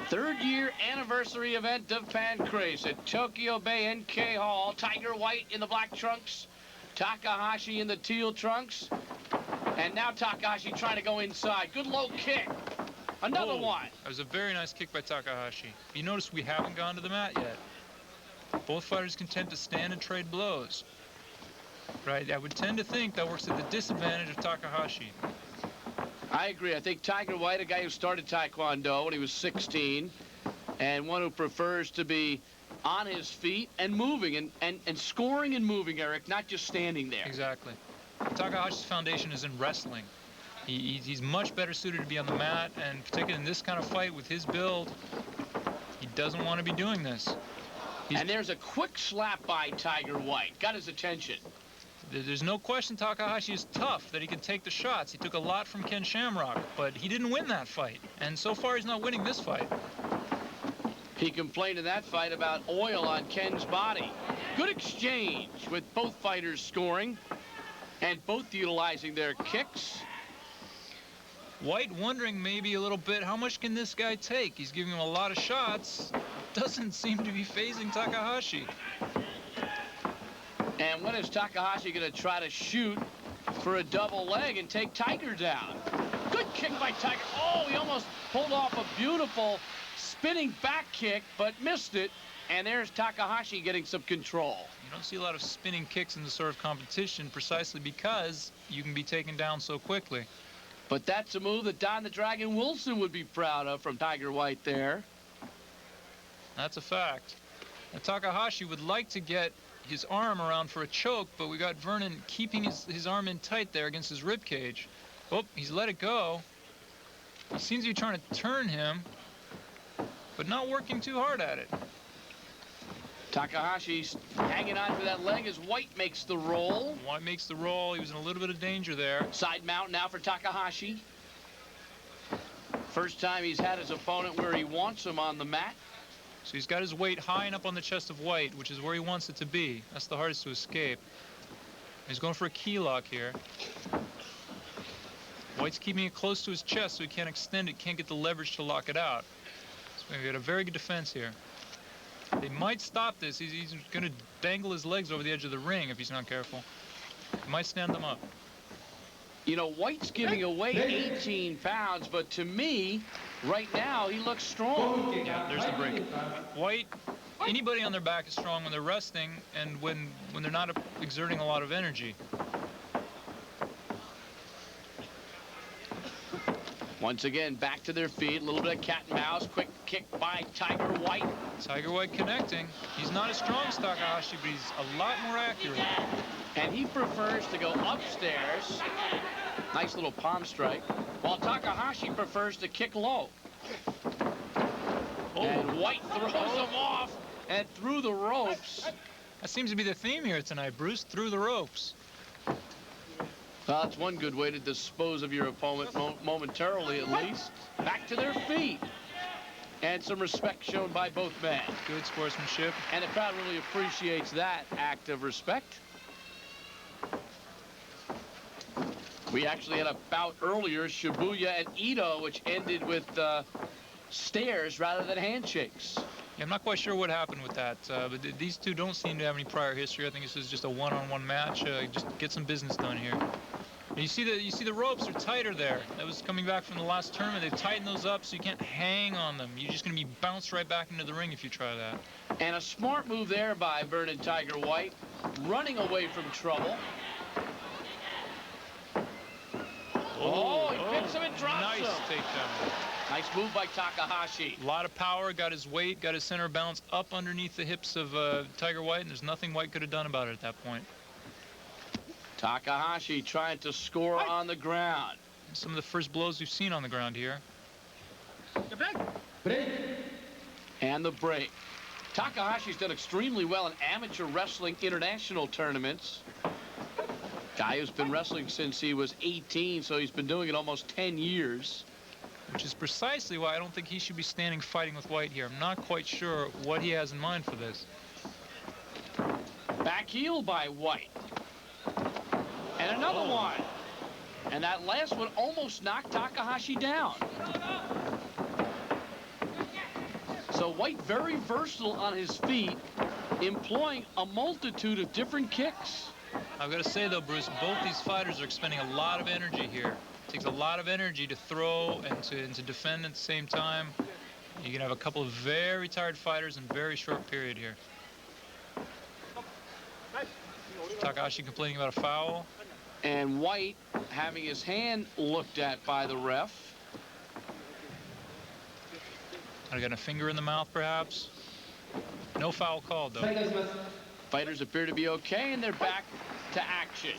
Third-year anniversary event of Pancrase at Tokyo Bay NK Hall. Tiger White in the black trunks, Takahashi in the teal trunks, and now Takahashi trying to go inside. Good low kick. Another one. That was a very nice kick by Takahashi. You notice we haven't gone to the mat yet. Both fighters content to stand and trade blows. Right, I would tend to think that works at the disadvantage of Takahashi. I agree. I think Tiger White, a guy who started Taekwondo when he was 16, and one who prefers to be on his feet and moving and scoring and moving, Eric, not just standing there. Exactly. Takahashi's foundation is in wrestling. He's much better suited to be on the mat, and particularly in this kind of fight with his build, he doesn't want to be doing this. And there's a quick slap by Tiger White. Got his attention. There's no question Takahashi is tough, that he can take the shots. He took a lot from Ken Shamrock, but he didn't win that fight. And so far, he's not winning this fight. He complained in that fight about oil on Ken's body. Good exchange with both fighters scoring and both utilizing their kicks. White wondering maybe a little bit, how much can this guy take? He's giving him a lot of shots. Doesn't seem to be phasing Takahashi. And when is Takahashi going to try to shoot for a double leg and take Tiger down? Good kick by Tiger. Oh, he almost pulled off a beautiful spinning back kick, but missed it. And there's Takahashi getting some control. You don't see a lot of spinning kicks in this sort of competition precisely because you can be taken down so quickly. But that's a move that Don the Dragon Wilson would be proud of from Tiger White there. That's a fact. Now, Takahashi would like to get his arm around for a choke, but we got Vernon keeping his arm in tight there against his rib cage. Oh, he's let it go. He seems to be trying to turn him, but not working too hard at it. Takahashi's hanging on to that leg as White makes the roll. White makes the roll. He was in a little bit of danger there. Side mount now for Takahashi. First time he's had his opponent where he wants him on the mat. So he's got his weight high and up on the chest of White, which is where he wants it to be. That's the hardest to escape. He's going for a key lock here. White's keeping it close to his chest so he can't extend it, can't get the leverage to lock it out. So we've got a very good defense here. They might stop this. He's going to dangle his legs over the edge of the ring if he's not careful. He might stand them up. You know, White's giving away 18 pounds, but to me, right now, he looks strong. Yeah, there's the break. White, anybody on their back is strong when they're resting and when they're not exerting a lot of energy. Once again, back to their feet. A little bit of cat and mouse. Quick kick by Tiger White. Tiger White connecting. He's not as strong as Takahashi, but he's a lot more accurate. And he prefers to go upstairs. Nice little palm strike. While Takahashi prefers to kick low. And White throws him off and through the ropes. That seems to be the theme here tonight, Bruce. Through the ropes. Well, that's one good way to dispose of your opponent momentarily, at least. Back to their feet. And some respect shown by both men. Good sportsmanship. And the crowd really appreciates that act of respect. We actually had a bout earlier, Shibuya and Ito, which ended with stares rather than handshakes. Yeah, I'm not quite sure what happened with that, but these two don't seem to have any prior history. I think this is just a one-on-one match. Just get some business done here. And you see the ropes are tighter there. That was coming back from the last tournament. They've tightened those up so you can't hang on them. You're just going to be bounced right back into the ring if you try that. And a smart move there by Vernon Tiger White, running away from trouble. Oh, he picks him and drops him. Nice takedown. Nice move by Takahashi. A lot of power, got his weight, got his center of balance up underneath the hips of Tiger White, and there's nothing White could have done about it at that point. Takahashi trying to score on the ground. Some of the first blows we've seen on the ground here. Break. And the break. Takahashi's done extremely well in amateur wrestling international tournaments. Guy who's been wrestling since he was 18, so he's been doing it almost 10 years. Which is precisely why I don't think he should be standing fighting with White here. I'm not quite sure what he has in mind for this. Back heel by White. And another one. And that last one almost knocked Takahashi down. So White very versatile on his feet, employing a multitude of different kicks. I've got to say, though, Bruce, both these fighters are expending a lot of energy here. It takes a lot of energy to throw and to defend at the same time. You can have a couple of very tired fighters in a very short period here. Takahashi complaining about a foul. And White having his hand looked at by the ref. I got a finger in the mouth, perhaps. No foul called, though. Fighters appear to be okay, and they're back to action.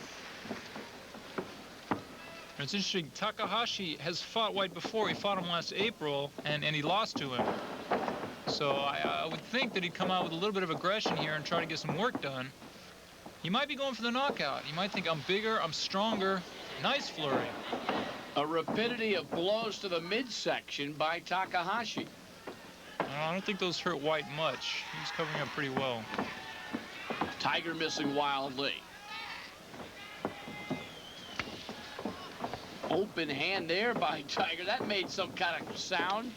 It's interesting, Takahashi has fought White before. He fought him last April, and he lost to him. So I would think that he'd come out with a little bit of aggression here and try to get some work done. He might be going for the knockout. He might think, I'm bigger, I'm stronger. Nice flurry. A rapidity of blows to the midsection by Takahashi. I don't think those hurt White much. He's covering up pretty well. Tiger missing wildly. Open hand there by Tiger. That made some kind of sound.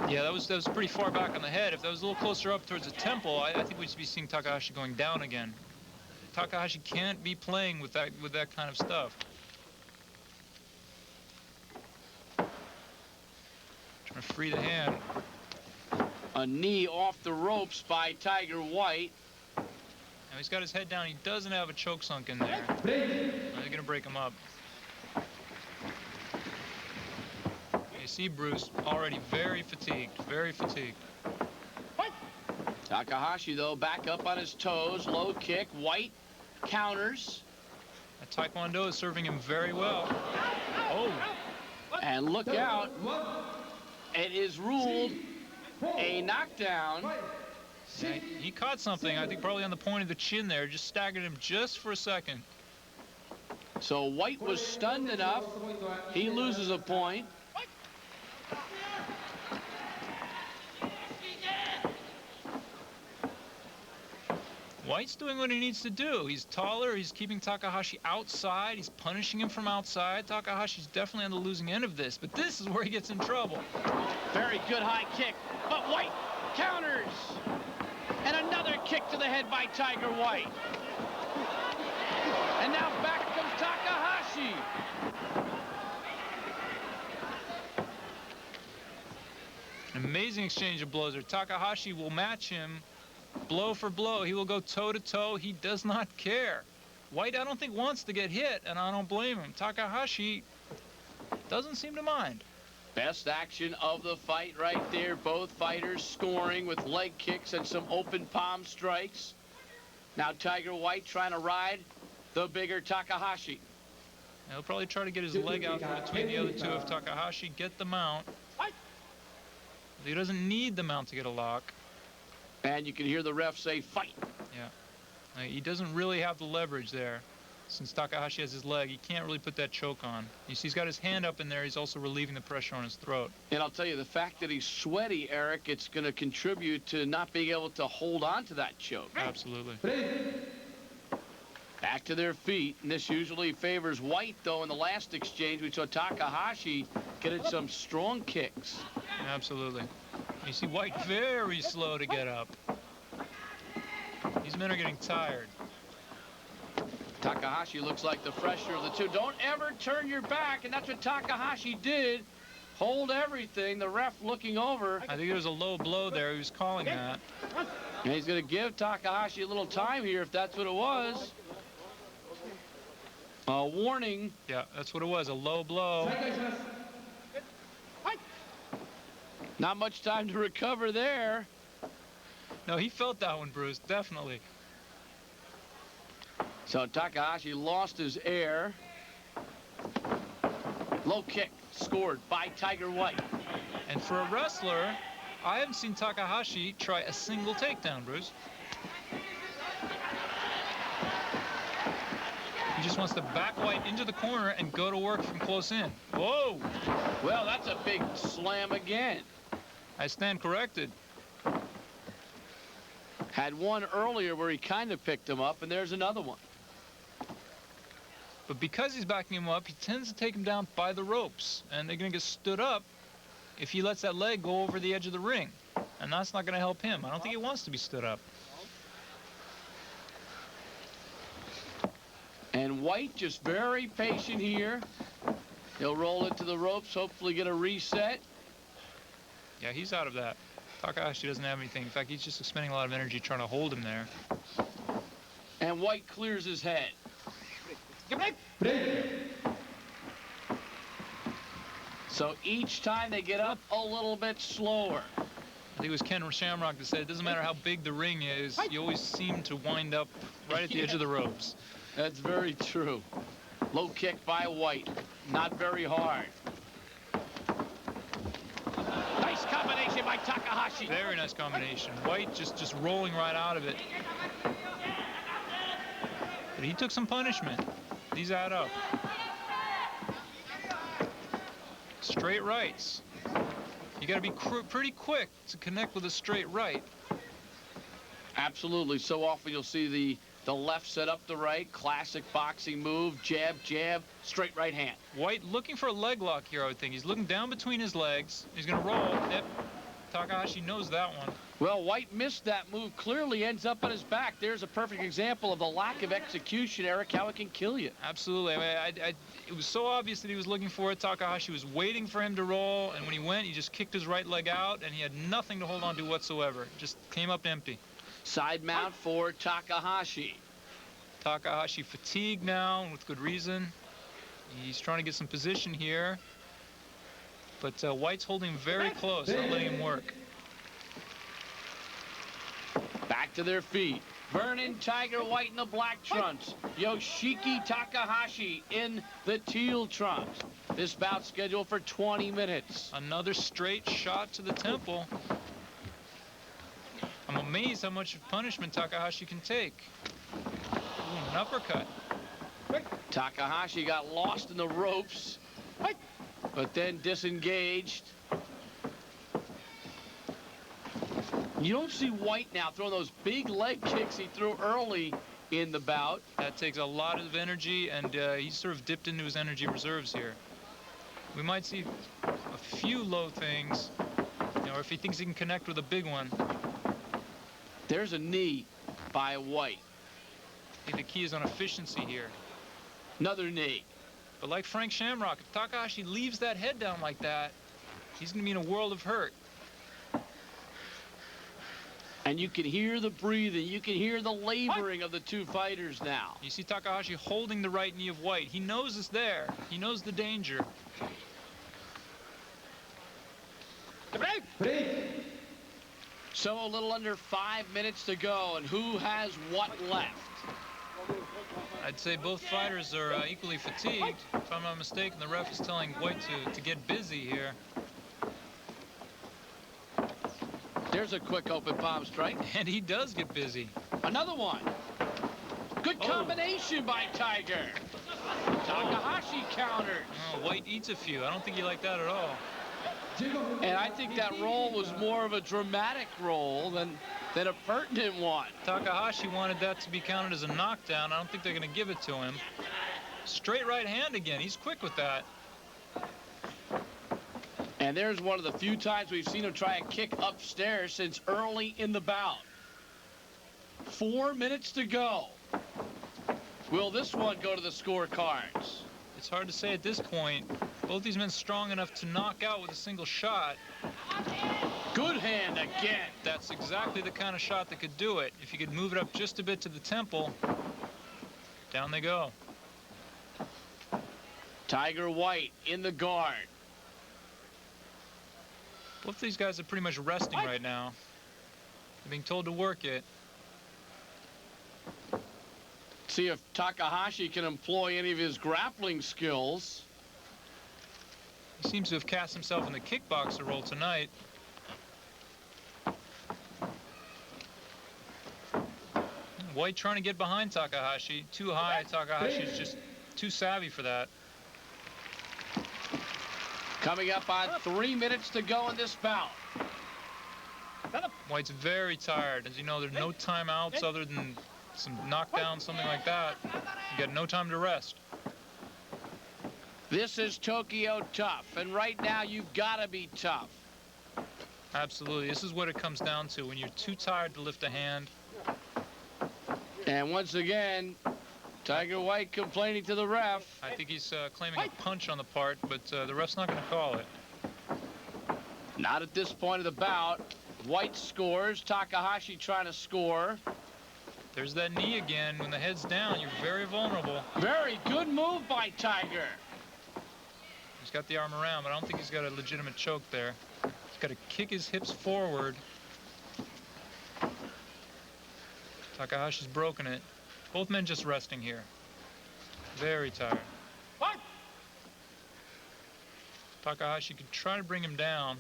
Yeah, that was pretty far back on the head. If that was a little closer up towards the temple, I think we'd be seeing Takahashi going down again. Takahashi can't be playing with that kind of stuff. Trying to free the hand. A knee off the ropes by Tiger White. Now he's got his head down. He doesn't have a choke sunk in there. Now they're going to break him up. You see Bruce already very fatigued, very fatigued. Takahashi, though, back up on his toes. Low kick. White counters. Taekwondo is serving him very well. Oh. And look out. It is ruled a knockdown. Yeah, he caught something, I think probably on the point of the chin there, just staggered him just for a second. So White was stunned enough. He loses a point. White's doing what he needs to do. He's taller, he's keeping Takahashi outside, he's punishing him from outside. Takahashi's definitely on the losing end of this, but this is where he gets in trouble. Very good high kick, but White counters. And another kick to the head by Tiger White. And now back comes Takahashi. An amazing exchange of blows there. Takahashi will match him blow for blow. He will go toe-to-toe. He does not care. White, I don't think, wants to get hit, and I don't blame him. Takahashi doesn't seem to mind. Best action of the fight right there. Both fighters scoring with leg kicks and some open palm strikes. Now Tiger White trying to ride the bigger Takahashi. He'll probably try to get his leg out from between the other two of Takahashi, get the mount. He doesn't need the mount to get a lock. And you can hear the ref say, fight. Yeah. He doesn't really have the leverage there. Since Takahashi has his leg, he can't really put that choke on. You see, he's got his hand up in there. He's also relieving the pressure on his throat. And I'll tell you, the fact that he's sweaty, Eric, it's going to contribute to not being able to hold on to that choke. Absolutely. Back to their feet, and this usually favors White, though. In the last exchange, we saw Takahashi getting some strong kicks. Absolutely. You see White very slow to get up. These men are getting tired. Takahashi looks like the fresher of the two. Don't ever turn your back, and that's what Takahashi did. Hold everything. The ref looking over. I think there was a low blow there. He was calling that. And he's going to give Takahashi a little time here if that's what it was. A warning. Yeah, that's what it was, a low blow. Not much time to recover there. No, he felt that one, Bruce, definitely. So Takahashi lost his air. Low kick scored by Tiger White. And for a wrestler, I haven't seen Takahashi try a single takedown, Bruce. He just wants to back White into the corner and go to work from close in. Whoa! Well, that's a big slam again. I stand corrected. Had one earlier where he kind of picked him up, and there's another one. But because he's backing him up, he tends to take him down by the ropes. And they're going to get stood up if he lets that leg go over the edge of the ring. And that's not going to help him. I don't think he wants to be stood up. And White just very patient here. He'll roll it to the ropes, hopefully get a reset. Yeah, he's out of that. Takahashi doesn't have anything. In fact, he's just expending a lot of energy trying to hold him there. And White clears his head. So each time they get up a little bit slower. I think it was Ken Shamrock that said it doesn't matter how big the ring is, you always seem to wind up right at the edge of the ropes. That's very true. Low kick by White. Not very hard. Nice combination by Takahashi. Very nice combination. White just rolling right out of it. But he took some punishment. These add up. Straight rights. You got to be pretty quick to connect with a straight right. Absolutely. So often you'll see the left set up the right. Classic boxing move. Jab, jab, straight right hand. White looking for a leg lock here, I would think. He's looking down between his legs. He's going to roll. Yep. Takahashi knows that one. Well, White missed that move. Clearly ends up on his back. There's a perfect example of the lack of execution, Eric, how it can kill you. Absolutely. I mean, it was so obvious that he was looking for it. Takahashi was waiting for him to roll, and when he went, he just kicked his right leg out, and he had nothing to hold on to whatsoever. Just came up empty. Side mount for Takahashi. Takahashi fatigued now, with good reason. He's trying to get some position here. But White's holding him very close, not letting him work. Back to their feet. Vernon, Tiger White in the black trunks. Yoshiki Takahashi in the teal trunks. This bout's scheduled for 20 minutes. Another straight shot to the temple. I'm amazed how much punishment Takahashi can take. Ooh, an uppercut. Takahashi got lost in the ropes, but then disengaged. You don't see White now throwing those big leg kicks he threw early in the bout. That takes a lot of energy, and he's sort of dipped into his energy reserves here. We might see a few low things, or if he thinks he can connect with a big one. There's a knee by White. I think the key is on efficiency here. Another knee. But like Frank Shamrock, if Takahashi leaves that head down like that, he's going to be in a world of hurt. And you can hear the breathing. You can hear the laboring of the two fighters now. You see Takahashi holding the right knee of White. He knows it's there. He knows the danger. So a little under 5 minutes to go, and who has what left? I'd say both fighters are equally fatigued. If I'm not mistaken, the ref is telling White to get busy here. There's a quick open palm strike. And he does get busy. Another one. Good combination by Tiger. Takahashi counters. Oh, White eats a few. I don't think he liked that at all. And I think that roll was more of a dramatic roll than a pertinent one. Takahashi wanted that to be counted as a knockdown. I don't think they're going to give it to him. Straight right hand again. He's quick with that. And there's one of the few times we've seen him try a kick upstairs since early in the bout. 4 minutes to go. Will this one go to the scorecards? It's hard to say at this point. Both these men strong enough to knock out with a single shot. Good hand again. That's exactly the kind of shot that could do it. If you could move it up just a bit to the temple, down they go. Tiger White in the guard. Both these guys are pretty much resting right now. They're being told to work it. See if Takahashi can employ any of his grappling skills. He seems to have cast himself in the kickboxer role tonight. White trying to get behind Takahashi. Too high. Takahashi is just too savvy for that. Coming up on 3 minutes to go in this bout. White's very tired. As you know, there's no timeouts other than some knockdowns, something like that. You got no time to rest. This is Tokyo Tough, and right now you've got to be tough. Absolutely. This is what it comes down to. When you're too tired to lift a hand. And once again, Tiger White complaining to the ref. I think he's claiming a punch on the part, but the ref's not going to call it. Not at this point of the bout. White scores. Takahashi trying to score. There's that knee again. When the head's down, you're very vulnerable. Very good move by Tiger. He's got the arm around, but I don't think he's got a legitimate choke there. He's got to kick his hips forward. Takahashi's broken it. Both men just resting here. Very tired. Takahashi could try to bring him down.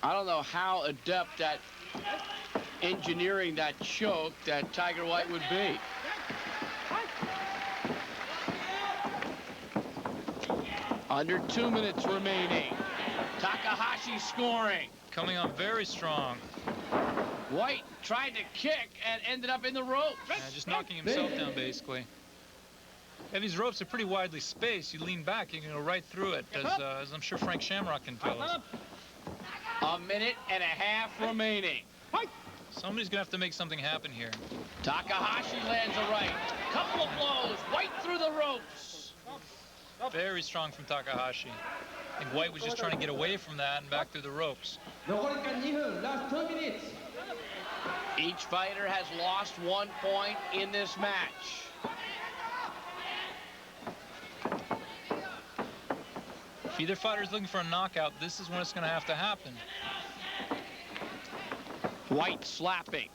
I don't know how adept at engineering that choke that Tiger White would be. Under 2 minutes remaining. Takahashi scoring. Coming on very strong. White tried to kick and ended up in the ropes. Yeah, just knocking himself down, basically. Yeah, these ropes are pretty widely spaced. You lean back, you can go right through it, as I'm sure Frank Shamrock can tell us. A minute and a half remaining. Somebody's going to have to make something happen here. Takahashi lands a right. Couple of blows. White through the ropes. Very strong from Takahashi. I think White was just trying to get away from that and back through the ropes. Last 2 minutes. Each fighter has lost 1 point in this match. If either fighter's looking for a knockout, this is when it's going to have to happen. White slapping.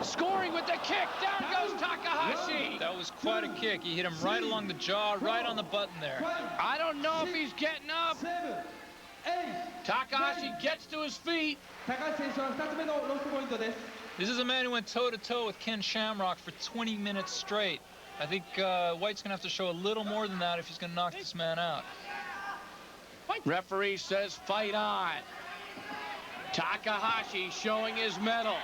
Scoring with the kick. Down goes Takahashi. That was quite a kick. He hit him right along the jaw, right on the button there. I don't know if he's getting up. Takahashi gets to his feet. This is a man who went toe-to-toe with Ken Shamrock for 20 minutes straight. I think White's going to have to show a little more than that if he's going to knock this man out. Referee says fight on. Takahashi showing his mettle.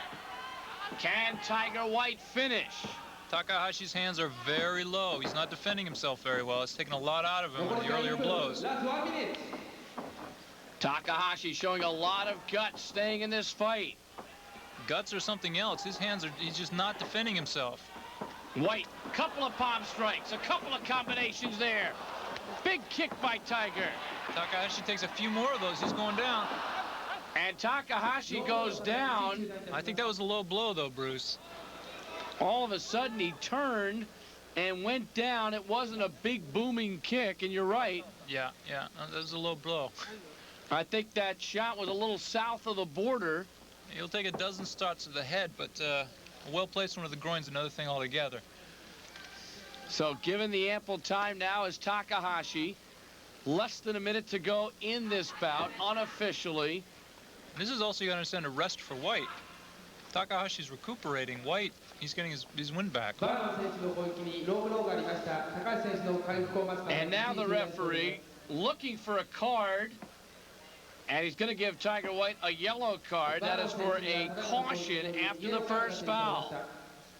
Can Tiger White finish? Takahashi's hands are very low. He's not defending himself very well. It's taken a lot out of him with the earlier blows. Takahashi showing a lot of guts staying in this fight. Guts or something else. His hands are, he's just not defending himself. White, couple of palm strikes, a couple of combinations there. Big kick by Tiger. Takahashi takes a few more of those. He's going down. And Takahashi goes down. I think that was a low blow, though, Bruce. All of a sudden, he turned and went down. It wasn't a big booming kick, and you're right. Yeah, that was a low blow. I think that shot was a little south of the border. He'll take a dozen starts to the head, but a well-placed one of the groin's another thing altogether. So given the ample time now is Takahashi. Less than a minute to go in this bout, unofficially. This is also, you gotta understand, a rest for White. Takahashi's recuperating. White, he's getting his wind back. And now the referee looking for a card. And he's going to give Tiger White a yellow card. That is for a caution after the first foul.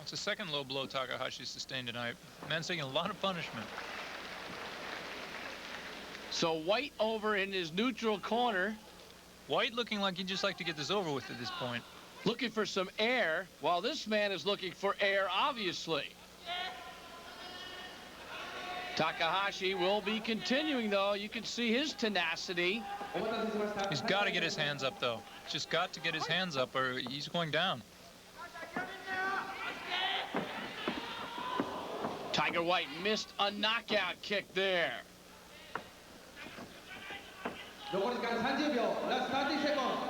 It's the second low blow Takahashi sustained tonight. Man's taking a lot of punishment. So White over in his neutral corner. White looking like he'd just like to get this over with at this point. Looking for some air, while this man is looking for air, obviously. Takahashi will be continuing, though. You can see his tenacity. He's got to get his hands up, though. He's just got to get his hands up, or he's going down. Tiger White missed a knockout kick there.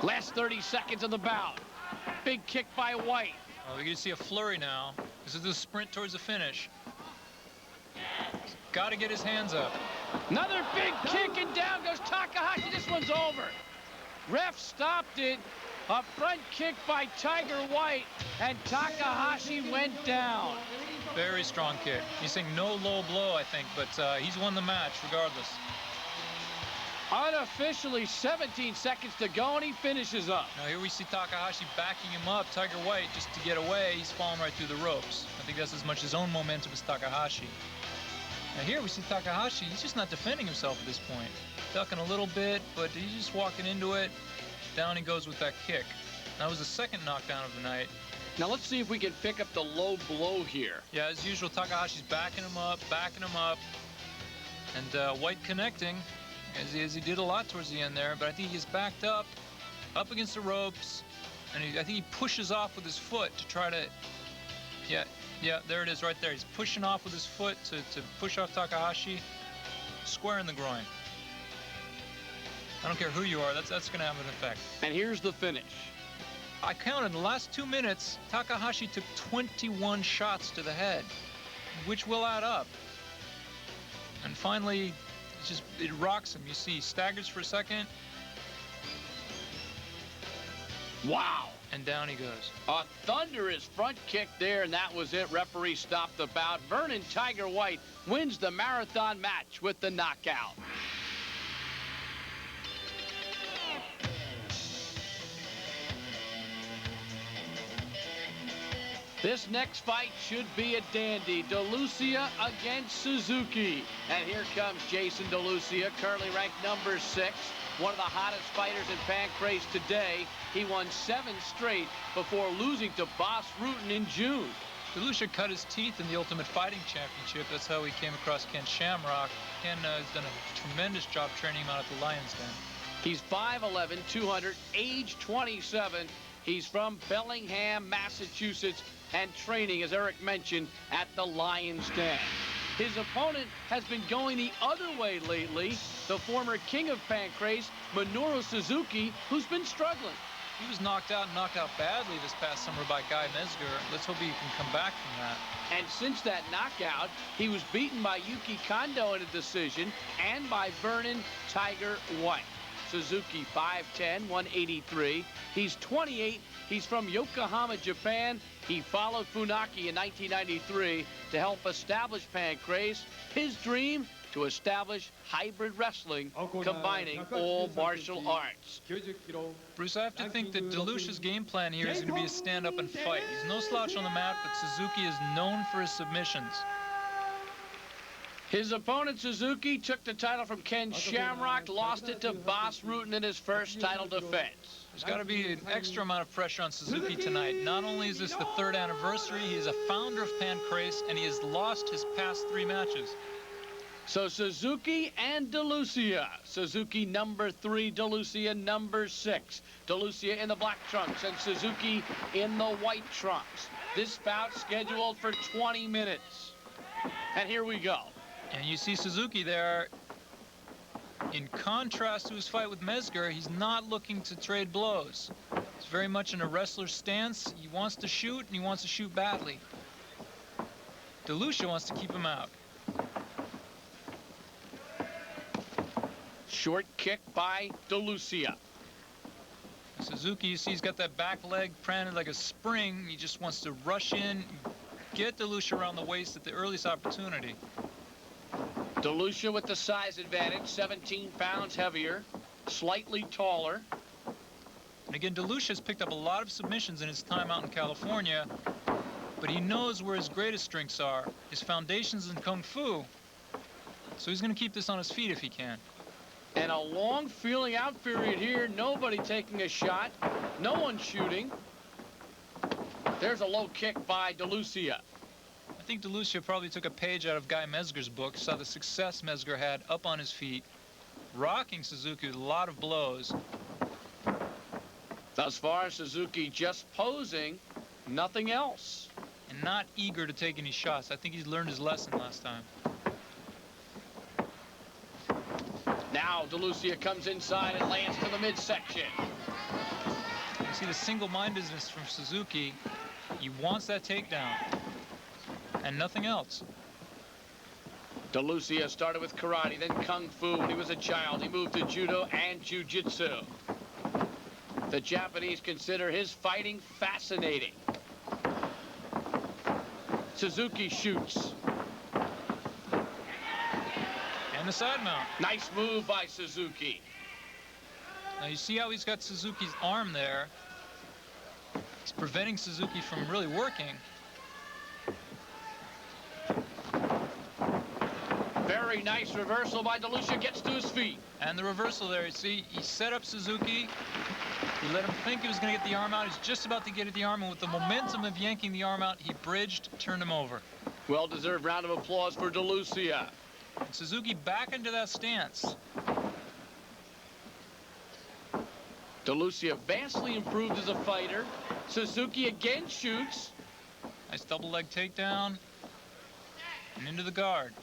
Last 30 seconds of the bout. Big kick by White. Oh, we're going to see a flurry now. This is the sprint towards the finish. Got to get his hands up. Another big kick, and down goes Takahashi. This one's over. Ref stopped it. A front kick by Tiger White, and Takahashi went down. Very strong kick. He's saying no low blow, I think, but he's won the match regardless. Unofficially, 17 seconds to go, and he finishes up. Now here we see Takahashi backing him up. Tiger White, just to get away, he's falling right through the ropes. I think that's as much his own momentum as Takahashi. Now here we see Takahashi, he's just not defending himself at this point. Ducking a little bit, but he's just walking into it. Down he goes with that kick. That was the second knockdown of the night. Now let's see if we can pick up the low blow here. Yeah, as usual, Takahashi's backing him up. And White connecting, as he did a lot towards the end there, but I think he's backed up against the ropes, and I think he pushes off with his foot to try to, yeah, there it is right there. He's pushing off with his foot to push off Takahashi, square in the groin. I don't care who you are, that's going to have an effect. And here's the finish. I counted in the last 2 minutes, Takahashi took 21 shots to the head, which will add up. And finally, it rocks him. You see, he staggers for a second. Wow. And down he goes. A thunderous front kick there, and that was it. Referee stopped the bout. Vernon Tiger White wins the marathon match with the knockout. This next fight should be a dandy. DeLucia against Suzuki. And here comes Jason DeLucia, currently ranked number 6. One of the hottest fighters in Pancrase today. He won 7 straight before losing to Boss Rutten in June. DeLucia cut his teeth in the Ultimate Fighting Championship. That's how he came across Ken Shamrock. Ken has done a tremendous job training him out at the Lion's Den. He's 5'11", 200, age 27. He's from Bellingham, Massachusetts, and training, as Eric mentioned, at the Lion's Den. His opponent has been going the other way lately, the former king of Pancrase, Minoru Suzuki, who's been struggling. He was knocked out and knocked out badly this past summer by Guy Mezger. Let's hope he can come back from that. And since that knockout, he was beaten by Yuki Kondo in a decision and by Vernon Tiger White. Suzuki 5'10", 183. He's 28. He's from Yokohama, Japan. He followed Funaki in 1993 to help establish Pancrase. His dream, to establish hybrid wrestling, combining all martial arts. Bruce, I have to think that DeLucia's game plan here is going to be to stand up and fight. He's no slouch on the mat, but Suzuki is known for his submissions. His opponent, Suzuki, took the title from Ken Shamrock, lost it to Boss Rutten in his first title defense. There's got to be an extra amount of pressure on Suzuki tonight. Not only is this the 3rd anniversary, he is a founder of Pancrase, and he has lost his past 3 matches. So Suzuki and DeLucia. Suzuki number 3, DeLucia number 6. DeLucia in the black trunks and Suzuki in the white trunks. This bout scheduled for 20 minutes. And here we go. And you see Suzuki there. In contrast to his fight with Mezger, he's not looking to trade blows. He's very much in a wrestler's stance. He wants to shoot, and he wants to shoot badly. DeLucia wants to keep him out. Short kick by DeLucia. Suzuki, you see, he's got that back leg planted like a spring. He just wants to rush in, get DeLucia around the waist at the earliest opportunity. DeLucia with the size advantage, 17 pounds heavier, slightly taller. And again, DeLucia has picked up a lot of submissions in his time out in California, but he knows where his greatest strengths are. His foundation's in Kung Fu. So he's going to keep this on his feet if he can. And a long feeling out period here. Nobody taking a shot. No one shooting. There's a low kick by DeLucia. I think DeLucia probably took a page out of Guy Mezger's book, saw the success Mezger had up on his feet, rocking Suzuki with a lot of blows. Thus far, Suzuki just posing, nothing else. And not eager to take any shots. I think he's learned his lesson last time. Now DeLucia comes inside and lands to the midsection. You see the single-mindedness from Suzuki. He wants that takedown. And nothing else. DeLucia started with karate, then kung fu when he was a child. He moved to judo and jiu-jitsu. The Japanese consider his fighting fascinating. Suzuki shoots. And the side mount. Nice move by Suzuki. Now you see how he's got Suzuki's arm there. He's preventing Suzuki from really working. Very nice reversal by DeLucia, gets to his feet. And the reversal there, you see, he set up Suzuki. He let him think he was going to get the arm out. He's just about to get at the arm, and with the momentum of yanking the arm out, he bridged, turned him over. Well-deserved round of applause for DeLucia. And Suzuki back into that stance. DeLucia vastly improved as a fighter. Suzuki again shoots. Nice double leg takedown. And into the guard.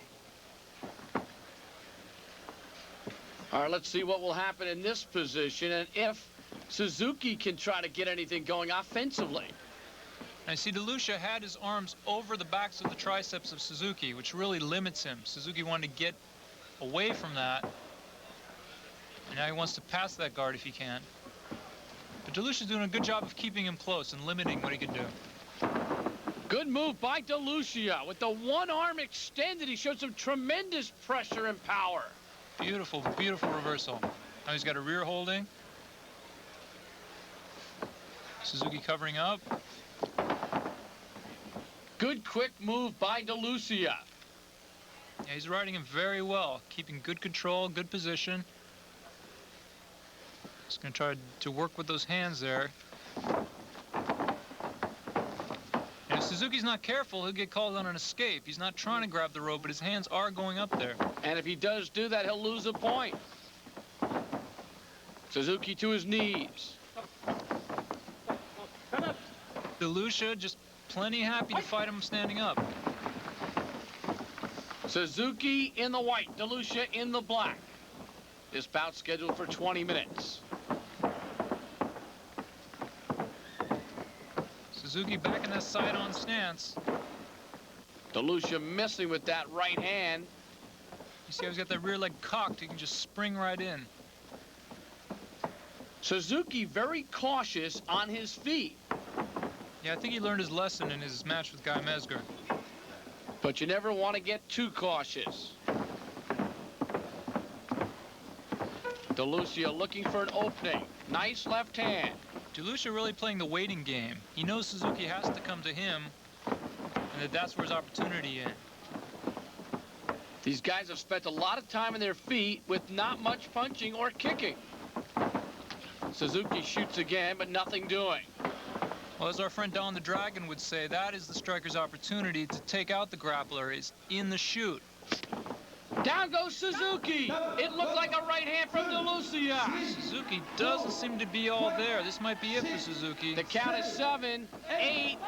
All right, let's see what will happen in this position and if Suzuki can try to get anything going offensively. And I see DeLucia had his arms over the backs of the triceps of Suzuki, which really limits him. Suzuki wanted to get away from that. And now he wants to pass that guard if he can. But DeLucia's doing a good job of keeping him close and limiting what he can do. Good move by DeLucia. With the one arm extended, he showed some tremendous pressure and power. Beautiful, beautiful reversal. Now he's got a rear holding. Suzuki covering up. Good quick move by DeLucia. Yeah, he's riding him very well, keeping good control, good position. Just going to try to work with those hands there. And if Suzuki's not careful, he'll get called on an escape. He's not trying to grab the rope, but his hands are going up there. And if he does do that, he'll lose a point. Suzuki to his knees. DeLucia just plenty happy to fight him standing up. Suzuki in the white, DeLucia in the black. This bout scheduled for 20 minutes. Suzuki back in that side-on stance. DeLucia missing with that right hand. You see how he's got that rear leg cocked. He can just spring right in. Suzuki very cautious on his feet. Yeah, I think he learned his lesson in his match with Guy Mesger. But you never want to get too cautious. DeLucia looking for an opening. Nice left hand. DeLucia really playing the waiting game. He knows Suzuki has to come to him, and that's where his opportunity is. These guys have spent a lot of time on their feet with not much punching or kicking. Suzuki shoots again, but nothing doing. Well, as our friend Don the Dragon would say, that is the striker's opportunity to take out the grappler, is in the shoot. Down goes Suzuki. It looked like a right hand from DeLucia. Suzuki doesn't seem to be all there. This might be it for Suzuki. The count is 7, 8.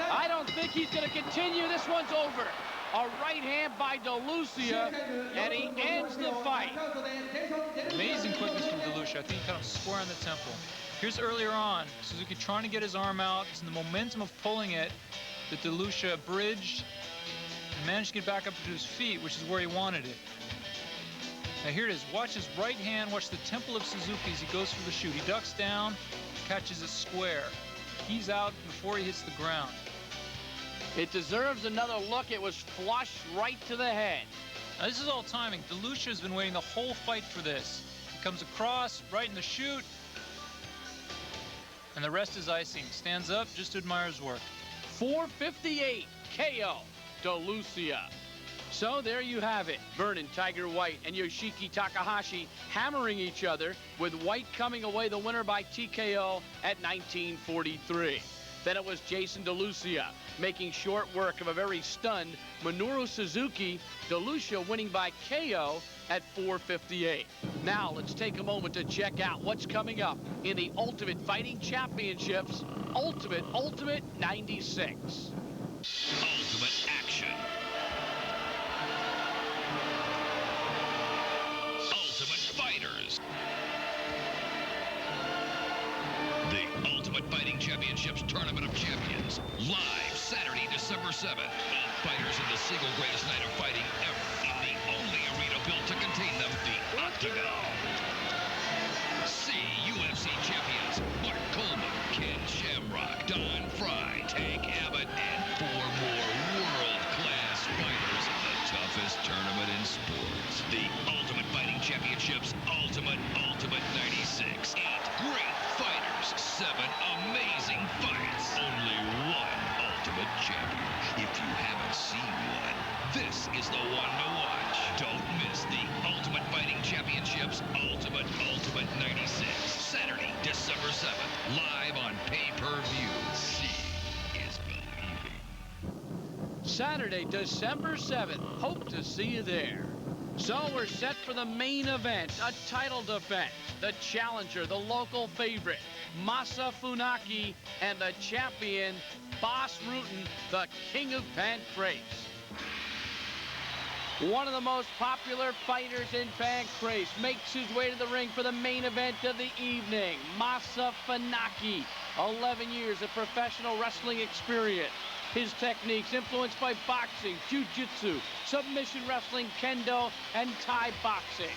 I don't think he's going to continue. This one's over. A right hand by DeLucia, and he ends the fight. Amazing quickness from DeLucia. I think he caught him square on the temple. Here's earlier on, Suzuki trying to get his arm out. It's in the momentum of pulling it that DeLucia bridged and managed to get back up to his feet, which is where he wanted it. Now here it is. Watch his right hand. Watch the temple of Suzuki as he goes for the shoot. He ducks down, catches it square. He's out before he hits the ground. It deserves another look. It was flush right to the head. Now this is all timing. DeLucia has been waiting the whole fight for this. He comes across, right in the shoot, and the rest is icing. Stands up just to admire his work. 458 KO DeLucia. So there you have it. Vernon Tiger White and Yoshiki Takahashi hammering each other, with White coming away the winner by TKO at 1943. Then it was Jason DeLucia making short work of a very stunned Minoru Suzuki. DeLucia winning by KO at 458. Now let's take a moment to check out what's coming up in the Ultimate Fighting Championships Ultimate 96. Ultimate action. Ultimate Fighters. The Ultimate Fighting Championships Tournament of Champions. Live Saturday, December 7th. All fighters in the single greatest night of fighting ever. In the only arena built to contain them, the Octagon. See UFC champions Mark Coleman, Ken Shamrock, Don Fry, Tank Abbott, and 4 more world-class fighters in the toughest tournament in sports. The Ultimate Fighting Championships Ultimate 96. 8 great fighters, 7 amazing fights. Only one Ultimate Champion. If you haven't seen one, this is the one to watch. Don't miss the Ultimate Fighting Championships Ultimate 96. Saturday, December 7th. Live on pay-per-view. Seeing is believing. Saturday, December 7th. Hope to see you there. So we're set for the main event, a title defense. The challenger, the local favorite, Masa Funaki, and the champion, Boss Rutten, the king of Pancrase. One of the most popular fighters in Pancrase makes his way to the ring for the main event of the evening. Masa Funaki, 11 years of professional wrestling experience. His techniques influenced by boxing, jiu-jitsu, submission wrestling, kendo, and Thai boxing.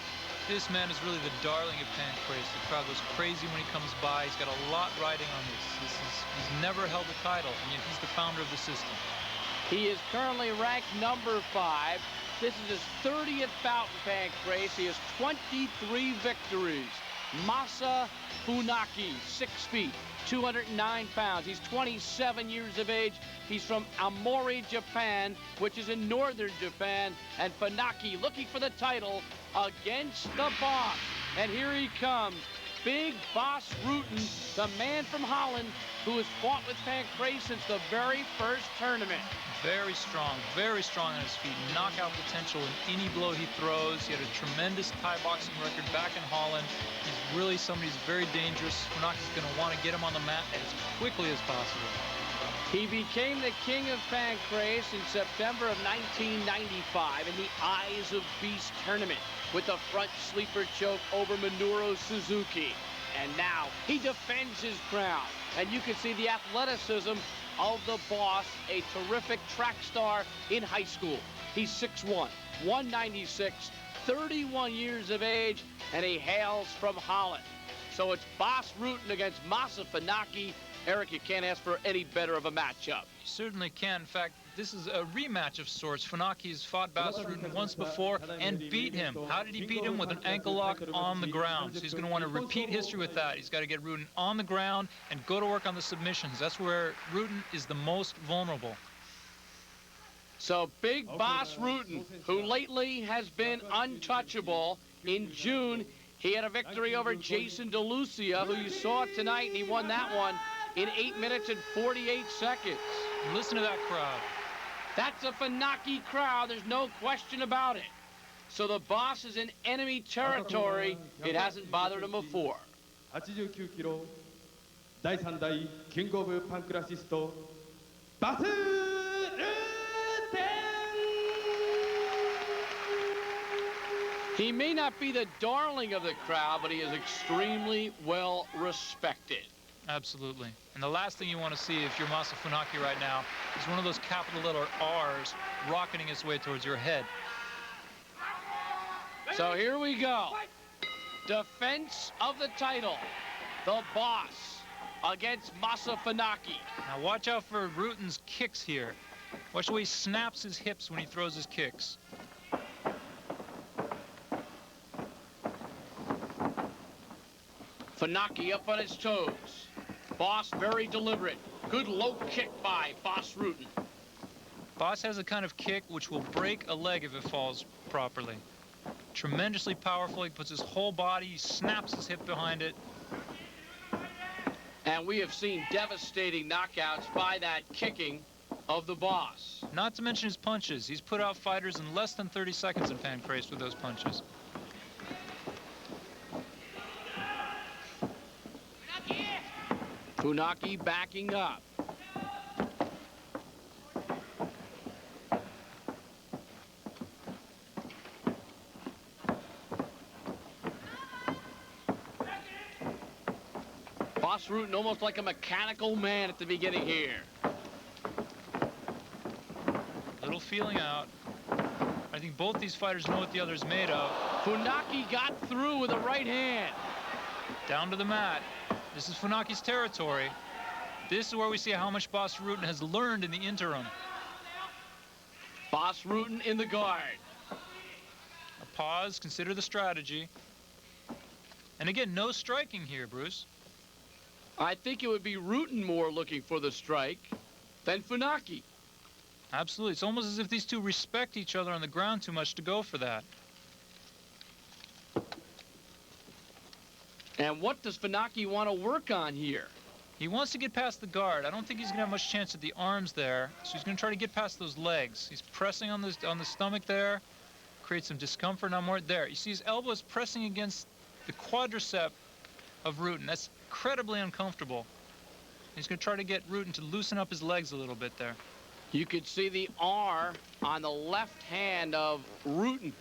This man is really the darling of Pancrase. The crowd goes crazy when he comes by. He's got a lot riding on this. He's never held a title, and yet he's the founder of the system. He is currently ranked number 5. This is his 30th bout in Pancrase. He has 23 victories. Masa Funaki, 6 feet, 209 pounds. He's 27 years of age. He's from Aomori, Japan, which is in northern Japan. And Funaki looking for the title against the boss. And here he comes, Big Boss Rutten, the man from Holland who has fought with Pancrase since the very first tournament. Very strong on his feet. Knockout potential in any blow he throws. He had a tremendous Thai boxing record back in Holland. He's really somebody who's very dangerous. Funaki's going to want to get him on the mat as quickly as possible. He became the king of Pancrase in September of 1995 in the Eyes of Beast tournament with the front sleeper choke over Minoru Suzuki. And now he defends his crown. And you can see the athleticism of the boss, a terrific track star in high school. He's 6'1", 196, 31 years of age, and he hails from Holland. So it's Boss Rutten against Masa Funaki. Eric, you can't ask for any better of a matchup. You certainly can. In fact, this is a rematch of sorts. Funaki's fought Boss Rutten once before and beat him. How did he beat him? With an ankle lock on the ground. So he's going to want to repeat history with that. He's got to get Rutten on the ground and go to work on the submissions. That's where Rutten is the most vulnerable. So Big Boss Rutten, who lately has been untouchable, in June, he had a victory over Jason DeLucia, who you saw tonight, and he won that one in 8 minutes and 48 seconds. Listen to that crowd. That's a Funaki crowd. There's no question about it. So the boss is in enemy territory. It hasn't bothered him before. 89キロ第3代キングオブパンクラシストバスルーテン He may not be the darling of the crowd, but he is extremely well respected. Absolutely. And the last thing you want to see if you're Masa Funaki right now is one of those capital letter R's rocketing its way towards your head. So here we go. Defense of the title. The boss against Masa Funaki. Now watch out for Rutten's kicks here. Watch the way he snaps his hips when he throws his kicks. Funaki up on his toes. Boss very deliberate. Good low kick by Boss Rutten. Boss has a kind of kick which will break a leg if it falls properly. Tremendously powerful. He puts his whole body, he snaps his hip behind it. And we have seen devastating knockouts by that kicking of the boss. Not to mention his punches. He's put out fighters in less than 30 seconds in Pancrase with those punches. Funaki backing up. Boss Rutten almost like a mechanical man at the beginning here. Little feeling out. I think both these fighters know what the other's made of. Funaki got through with a right hand. Down to the mat. This is Funaki's territory. This is where we see how much Boss Rutten has learned in the interim. Boss Rutten in the guard. A pause, consider the strategy. And again, no striking here, Bruce. I think it would be Rutten more looking for the strike than Funaki. Absolutely. It's almost as if these two respect each other on the ground too much to go for that. And what does Funaki want to work on here? He wants to get past the guard. I don't think he's going to have much chance at the arms there, so he's going to try to get past those legs. He's pressing on the stomach there, creates some discomfort. Now more there. You see his elbow is pressing against the quadricep of Rutten. That's incredibly uncomfortable. He's going to try to get Rutten to loosen up his legs a little bit there. You could see the R on the left hand of Rutten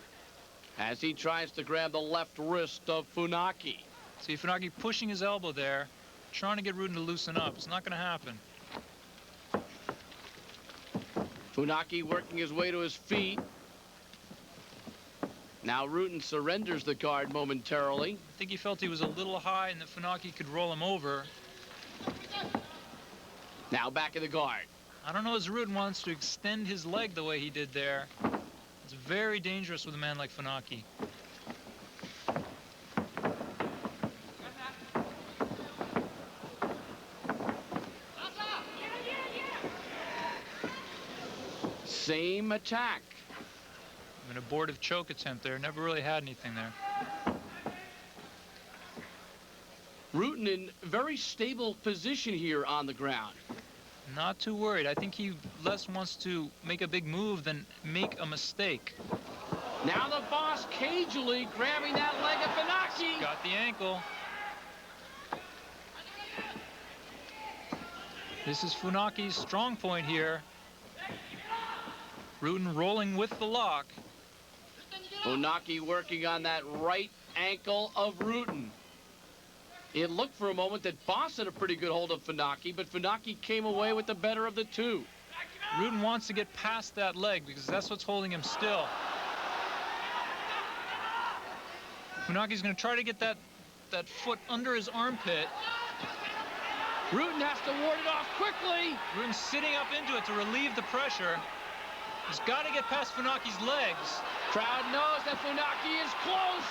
as he tries to grab the left wrist of Funaki. See Funaki pushing his elbow there, trying to get Rutten to loosen up. It's not going to happen. Funaki working his way to his feet. Now Rutten surrenders the guard momentarily. I think he felt he was a little high and that Funaki could roll him over. Now back in the guard. I don't know as Rutten wants to extend his leg the way he did there. It's very dangerous with a man like Funaki. Same attack. An abortive choke attempt there. Never really had anything there. Rutten in very stable position here on the ground. Not too worried. I think he less wants to make a big move than make a mistake. Now the boss cagily grabbing that leg of Funaki. Got the ankle. This is Funaki's strong point here. Rutten rolling with the lock. Funaki working on that right ankle of Rutten. It looked for a moment that Boss had a pretty good hold of Funaki, but Funaki came away with the better of the two. Rutten wants to get past that leg because that's what's holding him still. Funaki's going to try to get that foot under his armpit. Rutten has to ward it off quickly. Rutten's sitting up into it to relieve the pressure. He's got to get past Funaki's legs. Crowd knows that Funaki is close.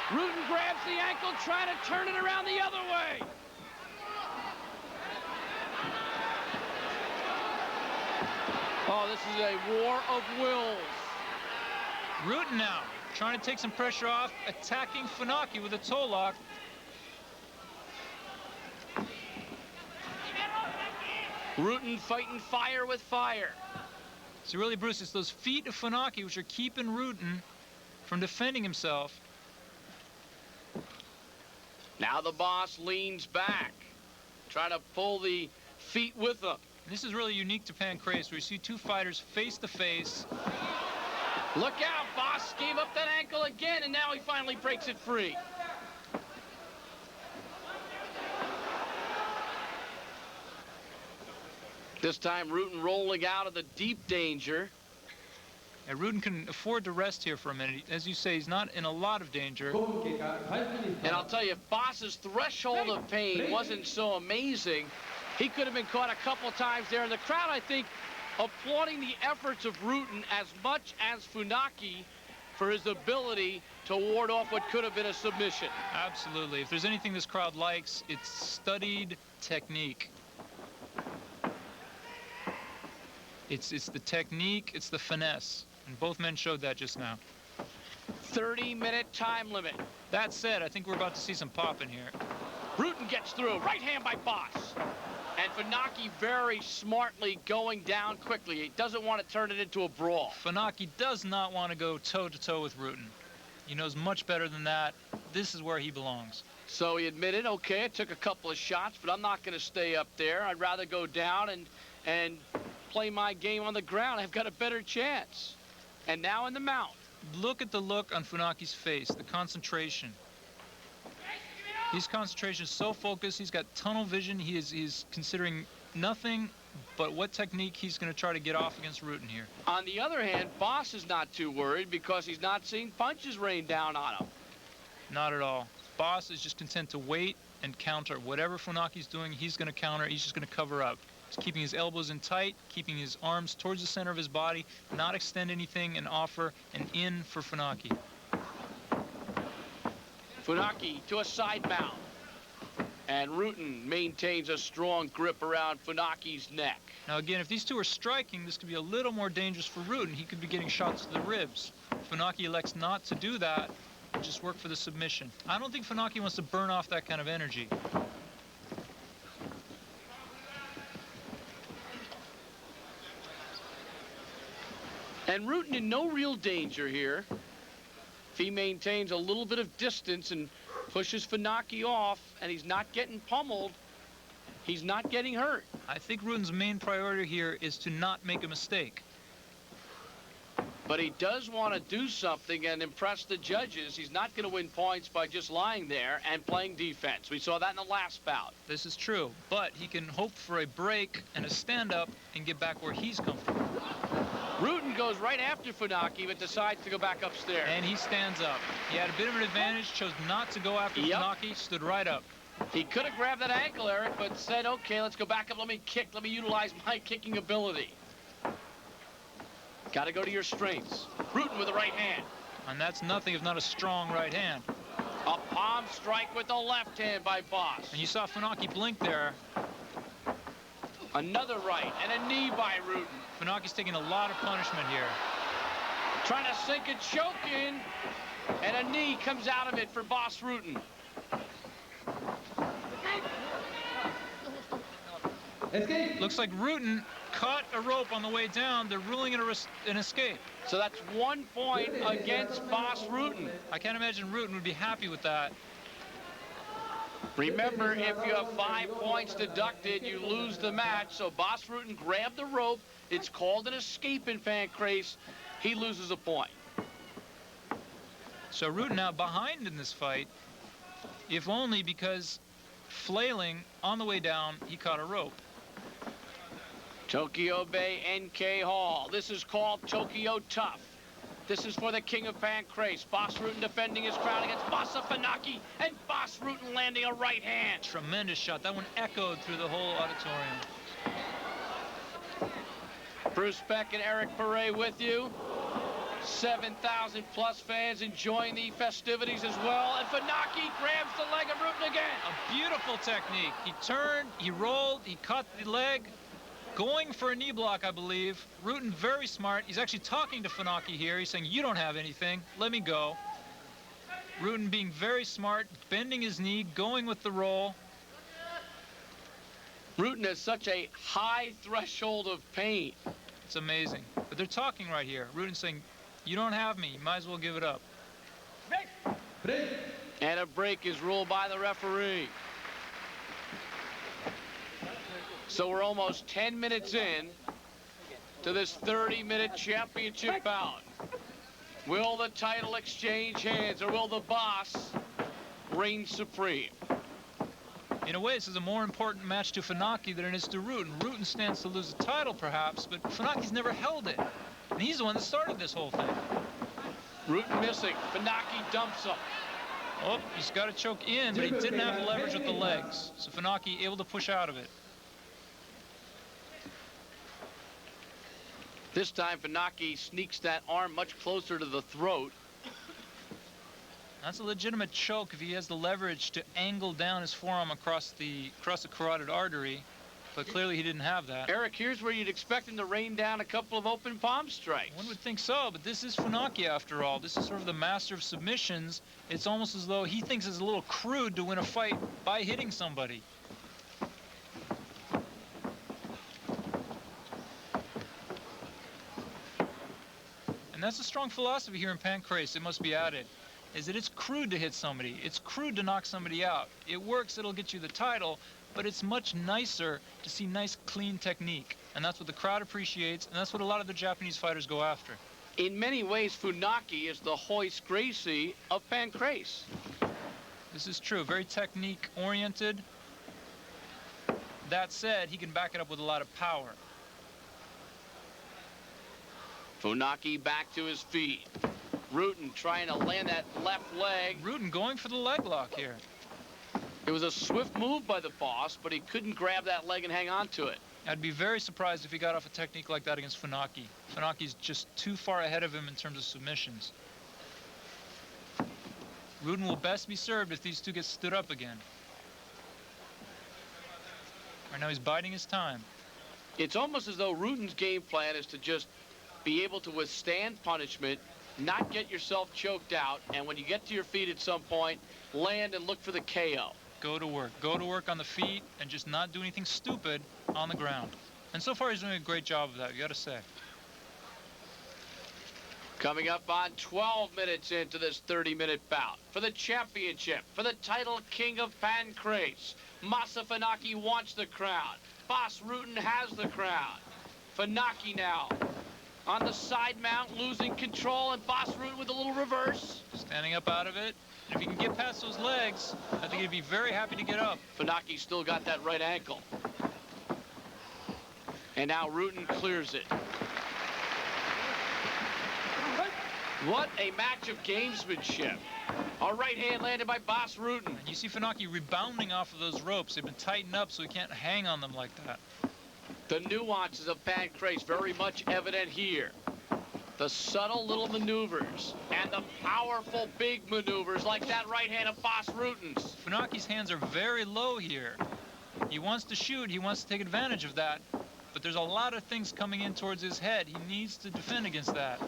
Rutten grabs the ankle, trying to turn it around the other way. Oh, this is a war of wills. Rutten now trying to take some pressure off, attacking Funaki with a toe lock. Rutten fighting fire with fire. So really, Bruce, it's those feet of Funaki which are keeping Rutten from defending himself. Now the Boss leans back, trying to pull the feet with him. This is really unique to Pancrase, where you see two fighters face to face. Look out, Boss gave up that ankle again, and now he finally breaks it free. This time, Rutten rolling out of the deep danger. And Rutten can afford to rest here for a minute. As you say, he's not in a lot of danger. And I'll tell you, if Boss's threshold of pain wasn't so amazing, he could have been caught a couple times there. And the crowd, I think, applauding the efforts of Rutten as much as Funaki for his ability to ward off what could have been a submission. Absolutely. If there's anything this crowd likes, it's studied technique. It's the technique, it's the finesse. And both men showed that just now. 30-minute time limit. That said, I think we're about to see some popping here. Rutten gets through. Right hand by Boss. And Funaki very smartly going down quickly. He doesn't want to turn it into a brawl. Funaki does not want to go toe-to-toe with Rutten. He knows much better than that. This is where he belongs. So he admitted, okay, I took a couple of shots, but I'm not going to stay up there. I'd rather go down and play my game on the ground. I've got a better chance. And now in the mount. Look at the look on Funaki's face, the concentration. His concentration is so focused, he's got tunnel vision. He's considering nothing but what technique he's going to try to get off against Rutten here. On the other hand, Boss is not too worried because he's not seeing punches rain down on him. Not at all. Boss is just content to wait and counter. Whatever Funaki's doing, he's going to counter. He's just going to cover up. He's keeping his elbows in tight, keeping his arms towards the center of his body, not extend anything and offer an in for Funaki. Funaki to a side mount. And Rutten maintains a strong grip around Funaki's neck. Now again, if these two are striking, this could be a little more dangerous for Rutten. He could be getting shots to the ribs. Funaki elects not to do that, just work for the submission. I don't think Funaki wants to burn off that kind of energy. And Rutten in no real danger here. If he maintains a little bit of distance and pushes Funaki off, and he's not getting pummeled, he's not getting hurt. I think Rutten's main priority here is to not make a mistake. But he does want to do something and impress the judges. He's not going to win points by just lying there and playing defense. We saw that in the last bout. This is true, but he can hope for a break and a stand-up and get back where he's comfortable. Rutten goes right after Funaki, but decides to go back upstairs. And he stands up. He had a bit of an advantage, chose not to go after Funaki, stood right up. He could have grabbed that ankle, Eric, but said, okay, let's go back up, let me kick, let me utilize my kicking ability. Got to go to your strengths. Rutten with the right hand. And that's nothing if not a strong right hand. A palm strike with the left hand by Boss. And you saw Funaki blink there. Another right and a knee by Rutten. Funaki's taking a lot of punishment here. Trying to sink a choke in, and a knee comes out of it for Boss Rutten. Escape. Looks like Rutten caught a rope on the way down. They're ruling it an escape. So that's 1 point against Boss Rutten. I can't imagine Rutten would be happy with that. Remember, if you have 5 points deducted, you lose the match. So Boss Rutten grabbed the rope. It's called an escape in Pancrase. He loses a point. So Rutten now behind in this fight, if only because flailing. On the way down, he caught a rope. Tokyo Bay NK Hall. This is called Tokyo Tough. This is for the king of Pancrase. Boss Rutten defending his crown against Masa Funaki, and Boss Rutten landing a right hand. Tremendous shot. That one echoed through the whole auditorium. Bruce Beck and Eric Perret with you. 7,000 plus fans enjoying the festivities as well. And Funaki grabs the leg of Rutten again. A beautiful technique. He turned, he rolled, he caught the leg. Going for a knee block, I believe. Rutten very smart. He's actually talking to Funaki here. He's saying, you don't have anything. Let me go. Rutten being very smart, bending his knee, going with the roll. Rutten has such a high threshold of pain. It's amazing. But they're talking right here. Rutten saying, you don't have me. You might as well give it up. Break. And a break is ruled by the referee. So we're almost 10 minutes in to this 30-minute championship bout. Will the title exchange hands, or will the boss reign supreme? In a way, this is a more important match to Funaki than it is to Rutten. Rutten stands to lose the title, perhaps, but Funaki's never held it. And he's the one that started this whole thing. Rutten missing. Funaki dumps him. Oh, he's got to choke in, but he didn't have the leverage with the legs. So Funaki able to push out of it. This time, Funaki sneaks that arm much closer to the throat. That's a legitimate choke if he has the leverage to angle down his forearm across the carotid artery, but clearly he didn't have that. Eric, here's where you'd expect him to rain down a couple of open palm strikes. One would think so, but this is Funaki after all. This is sort of the master of submissions. It's almost as though he thinks it's a little crude to win a fight by hitting somebody. And that's a strong philosophy here in Pancrase, it must be added, is that it's crude to hit somebody. It's crude to knock somebody out. It works, it'll get you the title, but it's much nicer to see nice, clean technique. And that's what the crowd appreciates, and that's what a lot of the Japanese fighters go after. In many ways, Funaki is the Hoist Gracie of Pancrase. This is true, very technique-oriented. That said, he can back it up with a lot of power. Funaki back to his feet. Rutten trying to land that left leg. Rutten going for the leg lock here. It was a swift move by the boss, but he couldn't grab that leg and hang on to it. I'd be very surprised if he got off a technique like that against Funaki. Funaki's just too far ahead of him in terms of submissions. Rutten will best be served if these two get stood up again. Right now he's biding his time. It's almost as though Rutten's game plan is to just be able to withstand punishment, not get yourself choked out, and when you get to your feet at some point, land and look for the KO. Go to work. Go to work on the feet and just not do anything stupid on the ground. And so far he's doing a great job of that, you gotta say. Coming up on 12 minutes into this 30-minute bout for the championship, for the title king of Pancrase. Masa Funaki wants the crown. Boss Rutten has the crown. Funaki now on the side mount, losing control, and Boss Rutten with a little reverse. Standing up out of it. And if he can get past those legs, I think he'd be very happy to get up. Funaki still got that right ankle. And now Rutten clears it. What a match of gamesmanship. A right hand landed by Boss Rutten. And you see Funaki rebounding off of those ropes. They've been tightened up so he can't hang on them like that. The nuances of Pancrase very much evident here. The subtle little maneuvers and the powerful big maneuvers like that right hand of Boss Rutten's. Funaki's hands are very low here. He wants to shoot, he wants to take advantage of that, but there's a lot of things coming in towards his head. He needs to defend against that.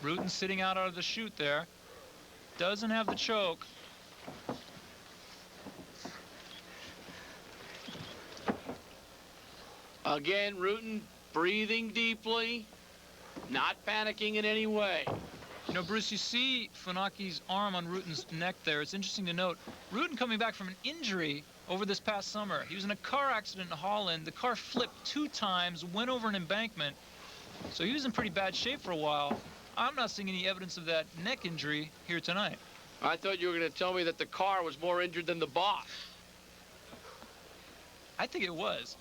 Rutten sitting out of the chute there. Doesn't have the choke. Again, Rutten breathing deeply, not panicking in any way. You know, Bruce, you see Funaki's arm on Rutten's neck there. It's interesting to note, Rutten coming back from an injury over this past summer. He was in a car accident in Holland. The car flipped 2 times, went over an embankment. So he was in pretty bad shape for a while. I'm not seeing any evidence of that neck injury here tonight. I thought you were going to tell me that the car was more injured than the boss. I think it was.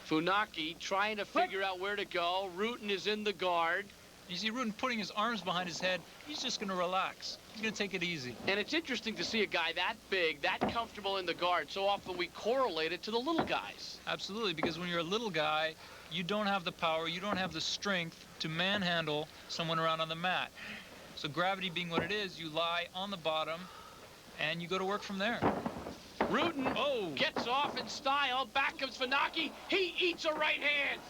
Funaki trying to figure out where to go. Rutten is in the guard. You see Rutten putting his arms behind his head. He's just going to relax. He's going to take it easy. And it's interesting to see a guy that big, that comfortable in the guard. So often we correlate it to the little guys. Absolutely, because when you're a little guy, you don't have the power, you don't have the strength to manhandle someone around on the mat. So gravity being what it is, you lie on the bottom and you go to work from there. Rutten gets off in style. Back comes Funaki. He eats a right hand.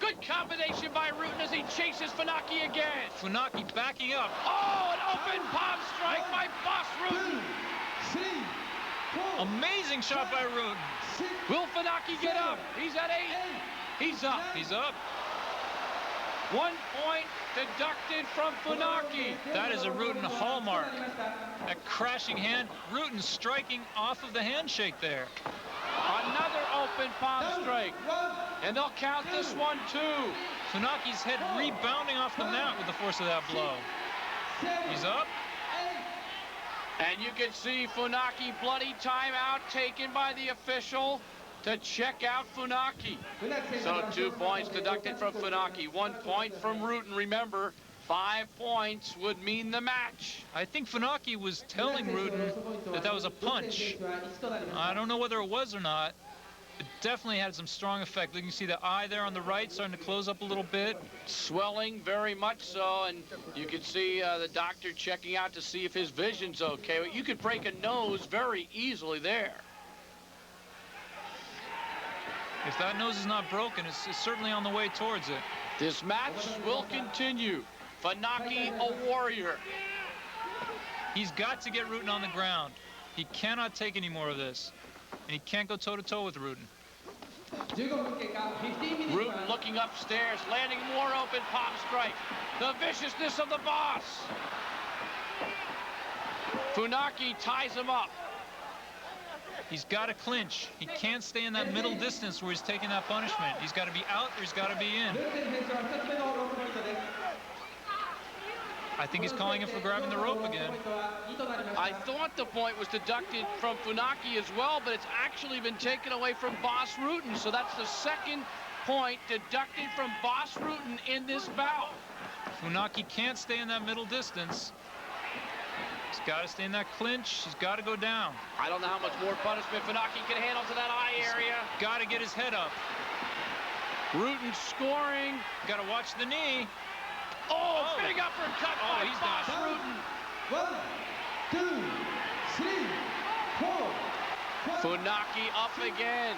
Good combination by Rutten as he chases Funaki again. Funaki backing up. Oh, an open palm strike by Boss Rutten. Amazing shot by Rutten. Will Funaki get up? He's at 8. He's up. He's up. 1 point deducted from Funaki. That is a Rutten hallmark. That crashing hand. Rutten striking off of the handshake there. Another open palm strike. And they'll count this one, too. Funaki's head rebounding off the mat with the force of that blow. He's up. And you can see Funaki bloody timeout taken by the official to check out Funaki. So 2 points deducted from Funaki, 1 point from Rutten. Remember, 5 points would mean the match. I think Funaki was telling Rutten that that was a punch. I don't know whether it was or not. It definitely had some strong effect. You can see the eye there on the right starting to close up a little bit. Swelling very much so, and you can see the doctor checking out to see if his vision's okay. You could break a nose very easily there. If that nose is not broken, it's certainly on the way towards it. This match will continue. Funaki, a warrior. He's got to get Rutten on the ground. He cannot take any more of this. And he can't go toe-to-toe with Rutten. Rutten looking upstairs, landing more open palm strike. The viciousness of the boss. Funaki ties him up. He's got to clinch. He can't stay in that middle distance where he's taking that punishment. He's got to be out or he's got to be in. I think he's calling him for grabbing the rope again. I thought the point was deducted from Funaki as well, but it's actually been taken away from Boss Rutten. So that's the second point deducted from Boss Rutten in this bout. Funaki can't stay in that middle distance. He's got to stay in that clinch. He's got to go down. I don't know how much more punishment Funaki can handle to that eye area. Got to get his head up. Rutten scoring. Got to watch the knee. Oh, big uppercut by Boss Rutten. 1, 2, 3, 4. Funaki up again.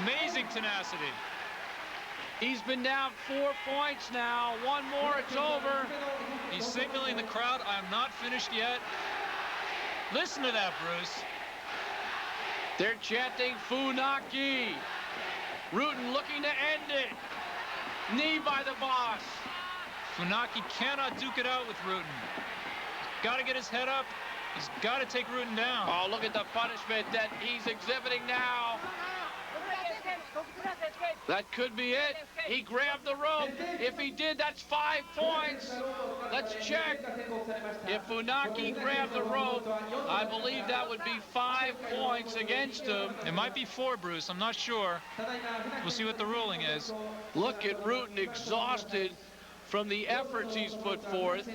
Amazing tenacity. He's been down 4 points now. One more, it's over. He's signaling the crowd, I'm not finished yet. Listen to that, Bruce. They're chanting Funaki. Rutten looking to end it. Knee by the boss. Funaki cannot duke it out with Rutten. He's got to get his head up. He's got to take Rutten down. Oh, look at the punishment that he's exhibiting now. That could be it. He grabbed the rope. If he did, that's 5 points. Let's check. If Funaki grabbed the rope, I believe that would be 5 points against him. It might be 4, Bruce. I'm not sure. We'll see what the ruling is. Look at Rutten exhausted from the efforts he's put forth.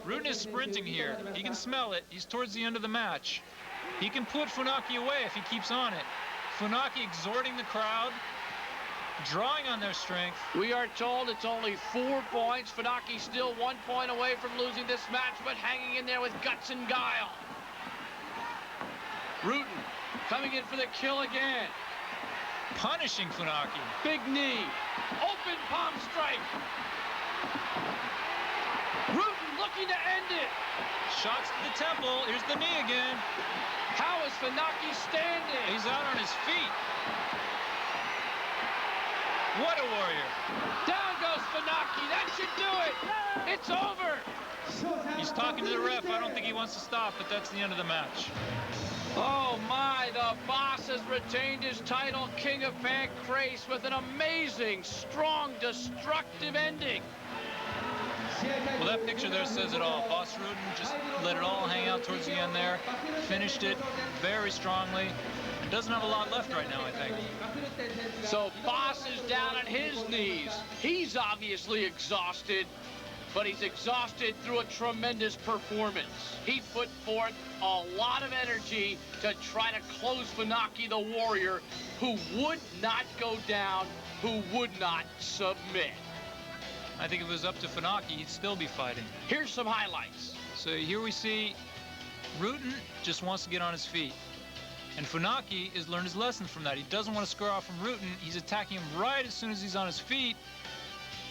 Rutten is sprinting here. He can smell it. He's towards the end of the match. He can put Funaki away if he keeps on it. Funaki exhorting the crowd, drawing on their strength. We are told it's only 4 points. Funaki still 1 point away from losing this match, but hanging in there with guts and guile. Rutten coming in for the kill again. Punishing Funaki. Big knee. Open palm strike. Rutten looking to end it. Shots to the temple. Here's the knee again. How is Funaki standing? He's out on his feet. What a warrior. Down goes Funaki. That should do it. It's over. He's talking to the ref. I don't think he wants to stop, but that's the end of the match. Oh my, the boss has retained his title, King of Pancrase, with an amazing, strong, destructive ending. Well, that picture there says it all. Boss Rutten just let it all hang out towards the end there. Finished it very strongly. And doesn't have a lot left right now, I think. So Boss is down on his knees. He's obviously exhausted, but he's exhausted through a tremendous performance. He put forth a lot of energy to try to close Funaki, the warrior, who would not go down, who would not submit. I think if it was up to Funaki, he'd still be fighting. Here's some highlights. So here we see Rutten just wants to get on his feet. And Funaki has learned his lesson from that. He doesn't want to square off from Rutten. He's attacking him right as soon as he's on his feet.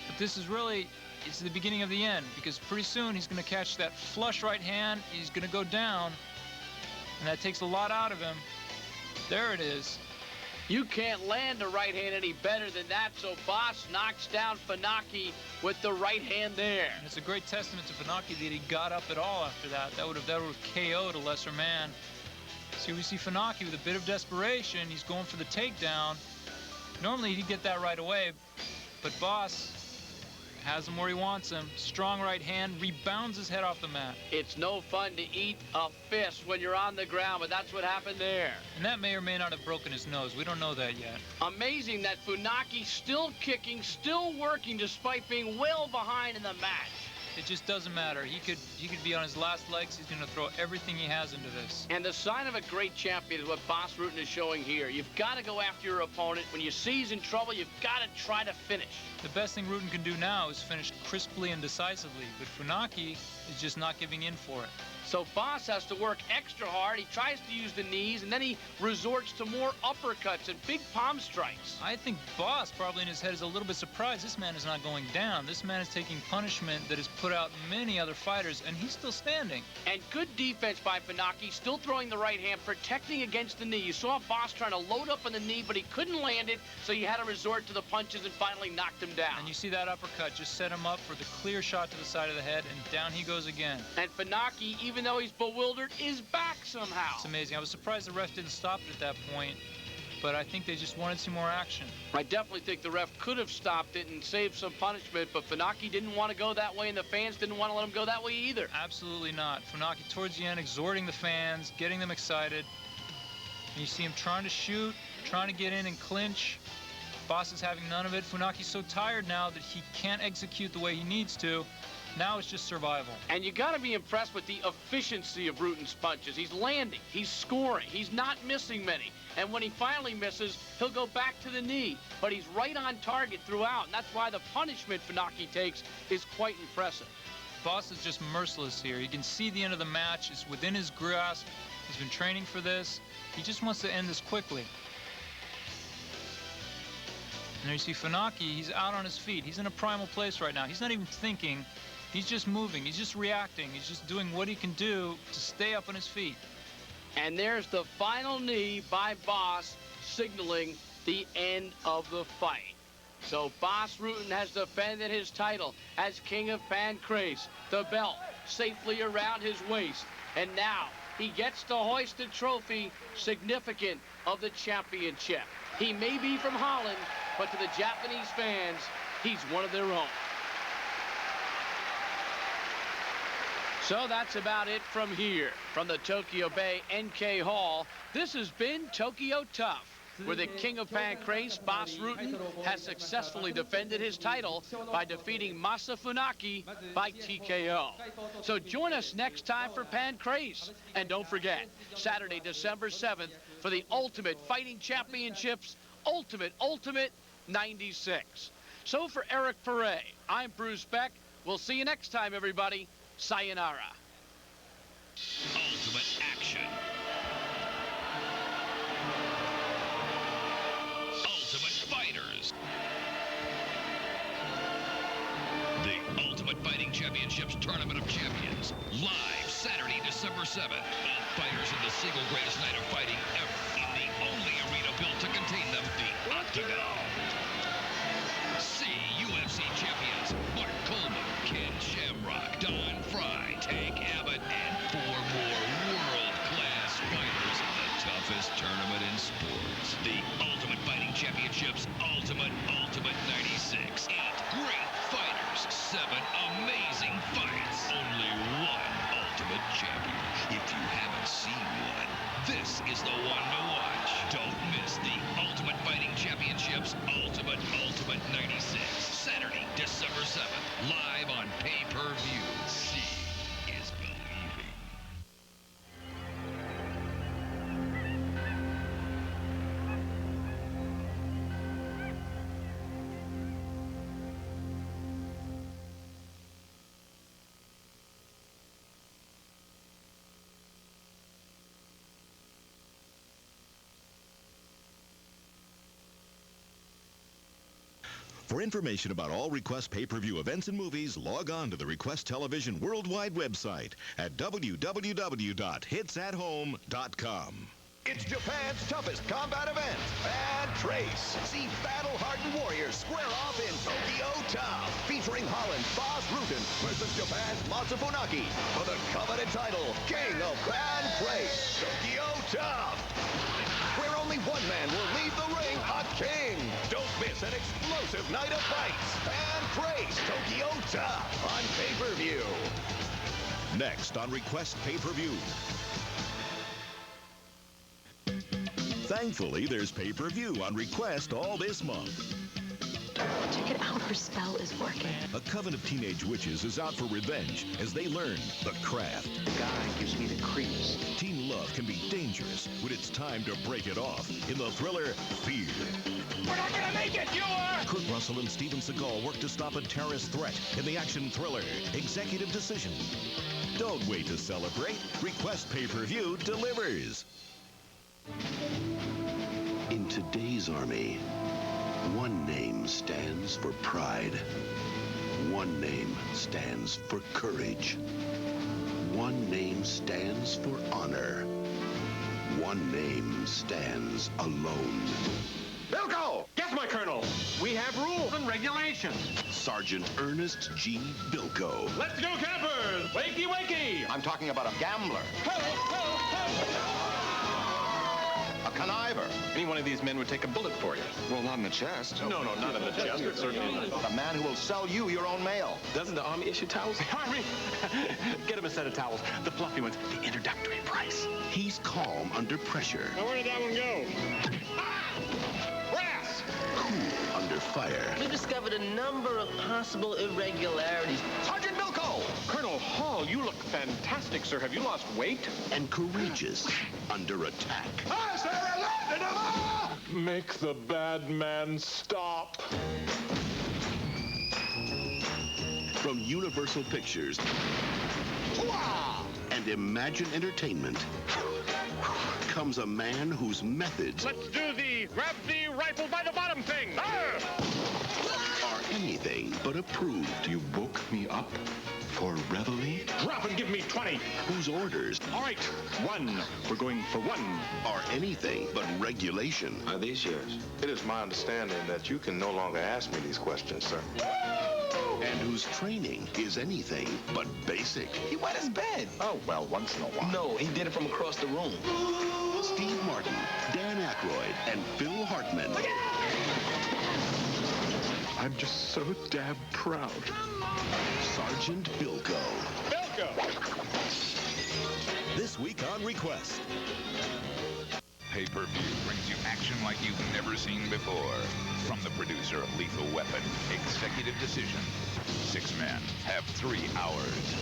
But this is really, it's the beginning of the end, because pretty soon he's going to catch that flush right hand. He's going to go down, and that takes a lot out of him. There it is. You can't land a right hand any better than that, so Boss knocks down Funaki with the right hand there. And it's a great testament to Funaki that he got up at all after that. That would have KO'd a lesser man. See, we see Funaki with a bit of desperation. He's going for the takedown. Normally he'd get that right away, but Boss has him where he wants him. Strong right hand, rebounds his head off the mat. It's no fun to eat a fist when you're on the ground, but that's what happened there. And that may or may not have broken his nose. We don't know that yet. Amazing that Funaki still kicking, still working, despite being well behind in the match. It just doesn't matter. He could be on his last legs. He's going to throw everything he has into this. And the sign of a great champion is what Boss Rutten is showing here. You've got to go after your opponent. When you see he's in trouble, you've got to try to finish. The best thing Rutten can do now is finish crisply and decisively, but Funaki is just not giving in for it. So Boss has to work extra hard. He tries to use the knees, and then he resorts to more uppercuts and big palm strikes. I think Boss probably in his head is a little bit surprised this man is not going down. This man is taking punishment that has put out many other fighters, and he's still standing. And good defense by Funaki, still throwing the right hand, protecting against the knee. You saw Boss trying to load up on the knee, but he couldn't land it, so he had to resort to the punches and finally knocked him down. And you see that uppercut just set him up for the clear shot to the side of the head, and down he goes again. And Funaki, even though he's bewildered, is back somehow. It's amazing. I was surprised the ref didn't stop it at that point, but I think they just wanted some more action. I definitely think the ref could have stopped it and saved some punishment, but Funaki didn't want to go that way, and the fans didn't want to let him go that way either. Absolutely not. Funaki towards the end exhorting the fans, getting them excited. And you see him trying to shoot, trying to get in and clinch. Boss is having none of it. Funaki's so tired now that he can't execute the way he needs to. Now it's just survival. And you got to be impressed with the efficiency of Rutten's punches. He's landing, he's scoring, he's not missing many. And when he finally misses, he'll go back to the knee. But he's right on target throughout, and that's why the punishment Funaki takes is quite impressive. Boss is just merciless here. You can see the end of the match is within his grasp. He's been training for this. He just wants to end this quickly. And there you see Funaki, he's out on his feet. He's in a primal place right now. He's not even thinking. He's just moving. He's just reacting. He's just doing what he can do to stay up on his feet. And there's the final knee by Boss, signaling the end of the fight. So Boss Rutten has defended his title as King of Pancrase, the belt safely around his waist. And now he gets to hoist the trophy significant of the championship. He may be from Holland, but to the Japanese fans, he's one of their own. So that's about it from here, from the Tokyo Bay NK Hall. This has been Tokyo Tough, where the King of Pancrase, Boss Rutten, has successfully defended his title by defeating Funaki by TKO. So join us next time for Pancrase. And don't forget, Saturday, December 7th, for the Ultimate Fighting Championships, Ultimate 96. So for Eric Perret, I'm Bruce Beck. We'll see you next time, everybody. Sayonara. Ultimate action. Ultimate fighters. The Ultimate Fighting Championships Tournament of Champions. Live Saturday, December 7th. All fighters in the single greatest night of fighting ever. In the only arena built to contain them, the Octagon. See UFC champions Mark Coleman, Ken Shamrock, Don Fry, Tank Abbott, and 4 more world-class fighters in the toughest tournament in sports. The Ultimate Fighting Championships Ultimate 96. 8 great fighters, 7 amazing This is the one to watch. Don't miss the Ultimate Fighting Championships Ultimate 96. Saturday, December 7th. Live on pay-per-view. See is believing. For information about all Request pay-per-view events and movies, log on to the Request Television Worldwide website at www.hitsathome.com. It's Japan's toughest combat event, Pancrase. See battle-hardened warriors square off in Tokyo Tough, featuring Holland's Boss Rutten versus Japan's Funaki for the coveted title, King of Pancrase, Tokyo Tough. Where only one man will leave the ring a king. Don't miss an explosive night of fights. Pancrase, Tokyo Tough on pay-per-view. Next on Request pay-per-view. Thankfully, there's pay-per-view on Request all this month. Check it out, her spell is working. A coven of teenage witches is out for revenge as they learn the craft. The guy gives me the creeps. Teen love can be dangerous when it's time to break it off in the thriller Fear. We're not gonna make it, you are! Kurt Russell and Steven Seagal work to stop a terrorist threat in the action thriller Executive Decision. Don't wait to celebrate. Request pay-per-view delivers. In today's army, one name stands for pride. One name stands for courage. One name stands for honor. One name stands alone. Bilko! Yes, my colonel. We have rules and regulations. Sergeant Ernest G. Bilko. Let's go, campers! Wakey, wakey! I'm talking about a gambler. A conniver. Any one of these men would take a bullet for you. Well, not in the chest. No, not in the chest. Certainly. A man who will sell you your own mail. Doesn't the Army issue towels? The Army? Get him a set of towels. The fluffy ones. The introductory price. He's calm under pressure. Now, where did that one go? Brass! Cool under fire. We discovered a number of possible irregularities. Sergeant Bilko! Colonel Hall, you look fantastic, sir. Have you lost weight? And courageous under attack. Make the bad man stop. From Universal Pictures and Imagine Entertainment comes a man whose methods Let's do the grab the rifle by the bottom thing. Arr! are anything but approved. You woke me up for reveille? Drop and give me 20. Whose orders All right, 1. We're going for 1. are anything but regulation. Are these yours? It is my understanding that you can no longer ask me these questions, sir. And whose training is anything but basic. He wet his bed. Oh, well, once in a while. No, he did it from across the room. Steve Martin, Dan Aykroyd, and Phil Hartman. I'm just so damn proud. Sergeant Bilko. Bilko! This week on Request. Pay-per-view brings you action like you've never seen before. From the producer of Lethal Weapon, Executive Decision. 6 men have 3 hours.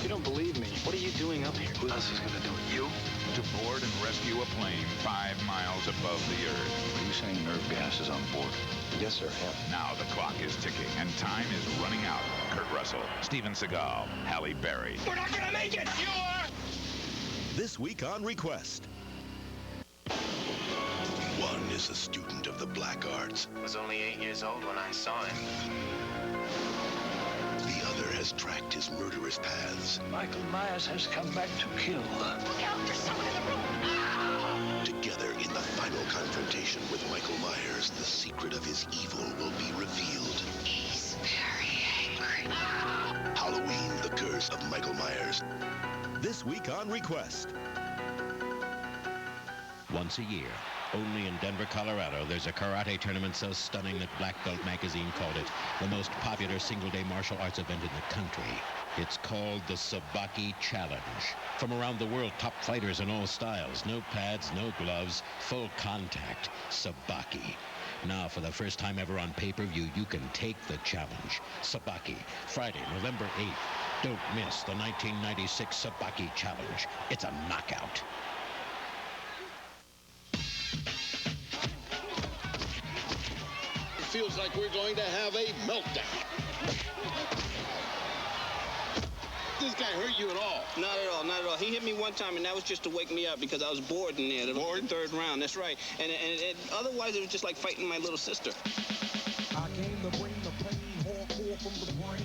You don't believe me. What are you doing up here? Who else is gonna do it? You? To board and rescue a plane 5 miles above the Earth. Are you saying nerve gas is on board? Yes, sir. Now the clock is ticking and time is running out. Kurt Russell, Steven Seagal, Halle Berry. We're not gonna make it, you are! This week on Request. One is a student of the black arts. I was only 8 years old when I saw him. The other has tracked his murderous paths. Michael Myers has come back to kill. Look out, there's someone in the room. Together in the final confrontation with Michael Myers, the secret of his evil will be revealed. He's very angry. Halloween, the curse of Michael Myers. This week on Request. Once a year, only in Denver, Colorado, there's a karate tournament so stunning that Black Belt magazine called it the most popular single-day martial arts event in the country. It's called the Sabaki Challenge. From around the world, top fighters in all styles. No pads, no gloves, full contact. Sabaki. Now, for the first time ever on pay-per-view, you can take the challenge. Sabaki, Friday, November 8th. Don't miss the 1996 Sabaki Challenge. It's a knockout. It feels like we're going to have a meltdown. This guy hurt you at all? Not at all, not at all. He hit me one time, and that was just to wake me up because I was bored in there. The third round, that's right. And otherwise, it was just like fighting my little sister. I came to bring the pain, hardcore from the brain.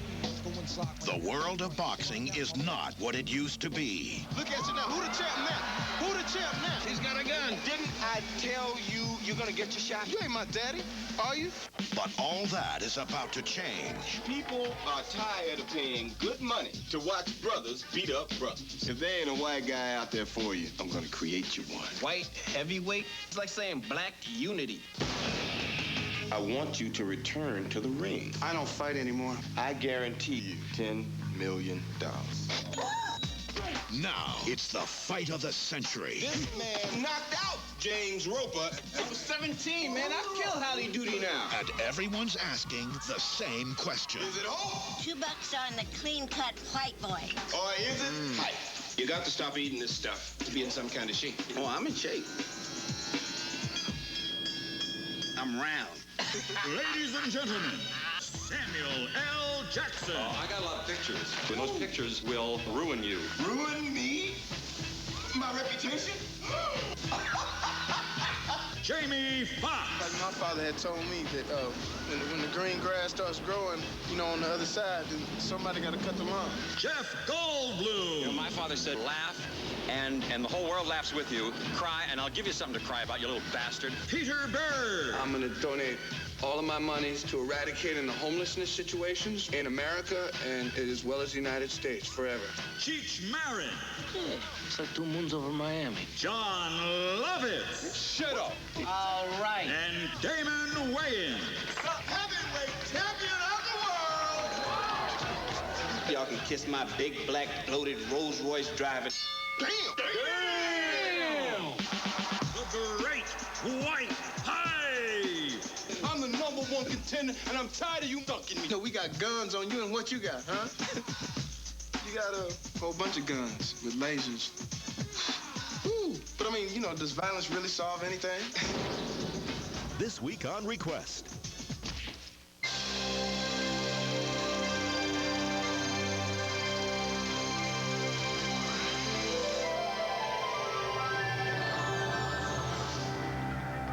The world of boxing is not what it used to be. Look at you now. Who the champ now? Who the champ now? He's got a gun. Didn't I tell you you're gonna get your shot? You ain't my daddy, are you? But all that is about to change. People are tired of paying good money to watch brothers beat up brothers. If there ain't a white guy out there for you, I'm gonna create you one. White heavyweight? It's like saying black unity. I want you to return to the ring. I don't fight anymore. I guarantee you $10 million. Now, it's the fight of the century. This man knocked out James Roper. I was 17, man. I'd kill Holly Doody now. And everyone's asking the same question. Is it hope? $2 on the clean-cut white boy. Or is it hype? You got to stop eating this stuff to be in some kind of shape. Oh, I'm in shape. I'm round. Ladies and gentlemen, Samuel L. Jackson. Oh, I got a lot of pictures. And those pictures will ruin you. Ruin me? My reputation? Jamie Foxx. Like my father had told me that when the green grass starts growing, you know, on the other side, then somebody got to cut the lawn. Jeff Goldblum. You know, my father said, laugh, and the whole world laughs with you. Cry, and I'll give you something to cry about, you little bastard. Peter Berg. I'm going to donate all of my monies to eradicating the homelessness situations in America and as well as the United States forever. Cheech Marin. Yeah, it's like 2 moons over Miami. John Lovitz. Shut up. All right. And Damon Wayans. The heavyweight champion of the world. Y'all can kiss my big, black, bloated Rolls Royce driving. Damn. Damn. The great white high. I'm the #1 contender, and I'm tired of you ducking me. You know, we got guns on you, and what you got, huh? You got a whole bunch of guns with lasers. Woo. But I mean, you know, does violence really solve anything? This week on Request.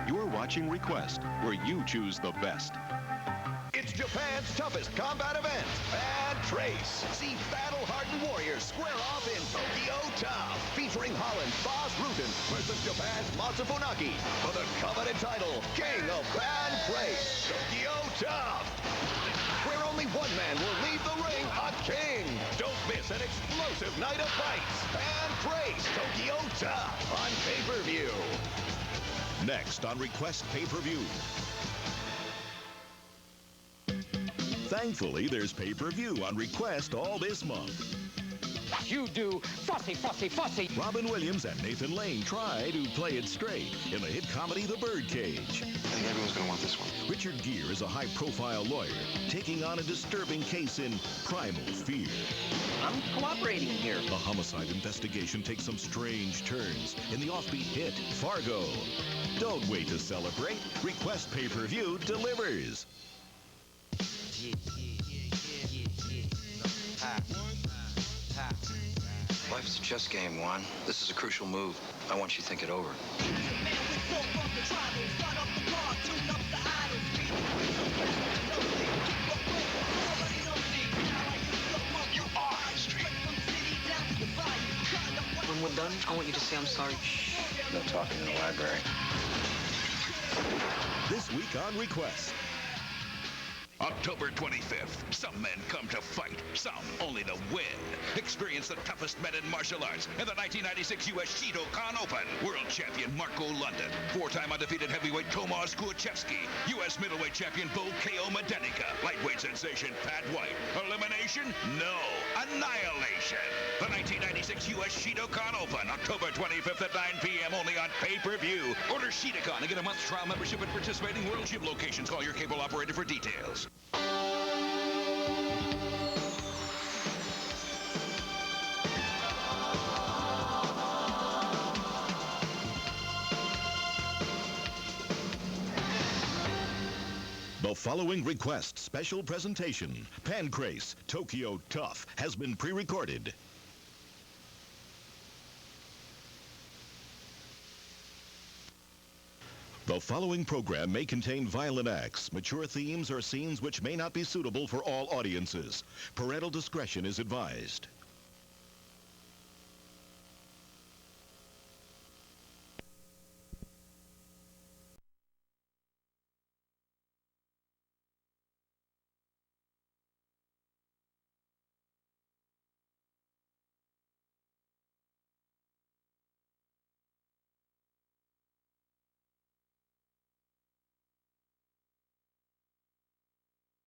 You're watching Request, where you choose the best. It's Japan's toughest combat event, Pancrase. See battle-hardened warriors square off in Tokyo Tough, featuring Holland's Rutten versus Japan's Masaharu for the coveted title, King of Pancrase, Tokyo Tough. Where only one man will leave the ring a king. Don't miss an explosive night of fights. Pancrase, Tokyo Tough on pay-per-view. Next on Request Pay-Per-View. Thankfully, there's pay-per-view on Request all this month. You do fussy, fussy, fussy. Robin Williams and Nathan Lane try to play it straight in the hit comedy The Birdcage. I think everyone's going to want this one. Richard Gere is a high-profile lawyer taking on a disturbing case in Primal Fear. I'm cooperating here. The homicide investigation takes some strange turns in the offbeat hit Fargo. Don't wait to celebrate. Request Pay-Per-View delivers. Life's a chess game, Juan. This is a crucial move. I want you to think it over. You are history. When we're done, I want you to say I'm sorry. No talking in the library. This week on Request. October 25th, some men come to fight, some only to win. Experience the toughest men in martial arts in the 1996 U.S. Shidokan Open. World champion Marco London, four-time undefeated heavyweight Tomasz Kuachevsky, U.S. middleweight champion Bo K.O. Madenica, lightweight sensation Pat White. Elimination? No. Annihilation. The 1996 U.S. Shidokan Open, October 25th at 9 p.m. only on pay-per-view. Order Shidokan and get a month's trial membership at participating World Gym locations. Call your cable operator for details. The following request special presentation, Pancrase, Tokyo Tough, has been pre-recorded. The following program may contain violent acts, mature themes, or scenes which may not be suitable for all audiences. Parental discretion is advised.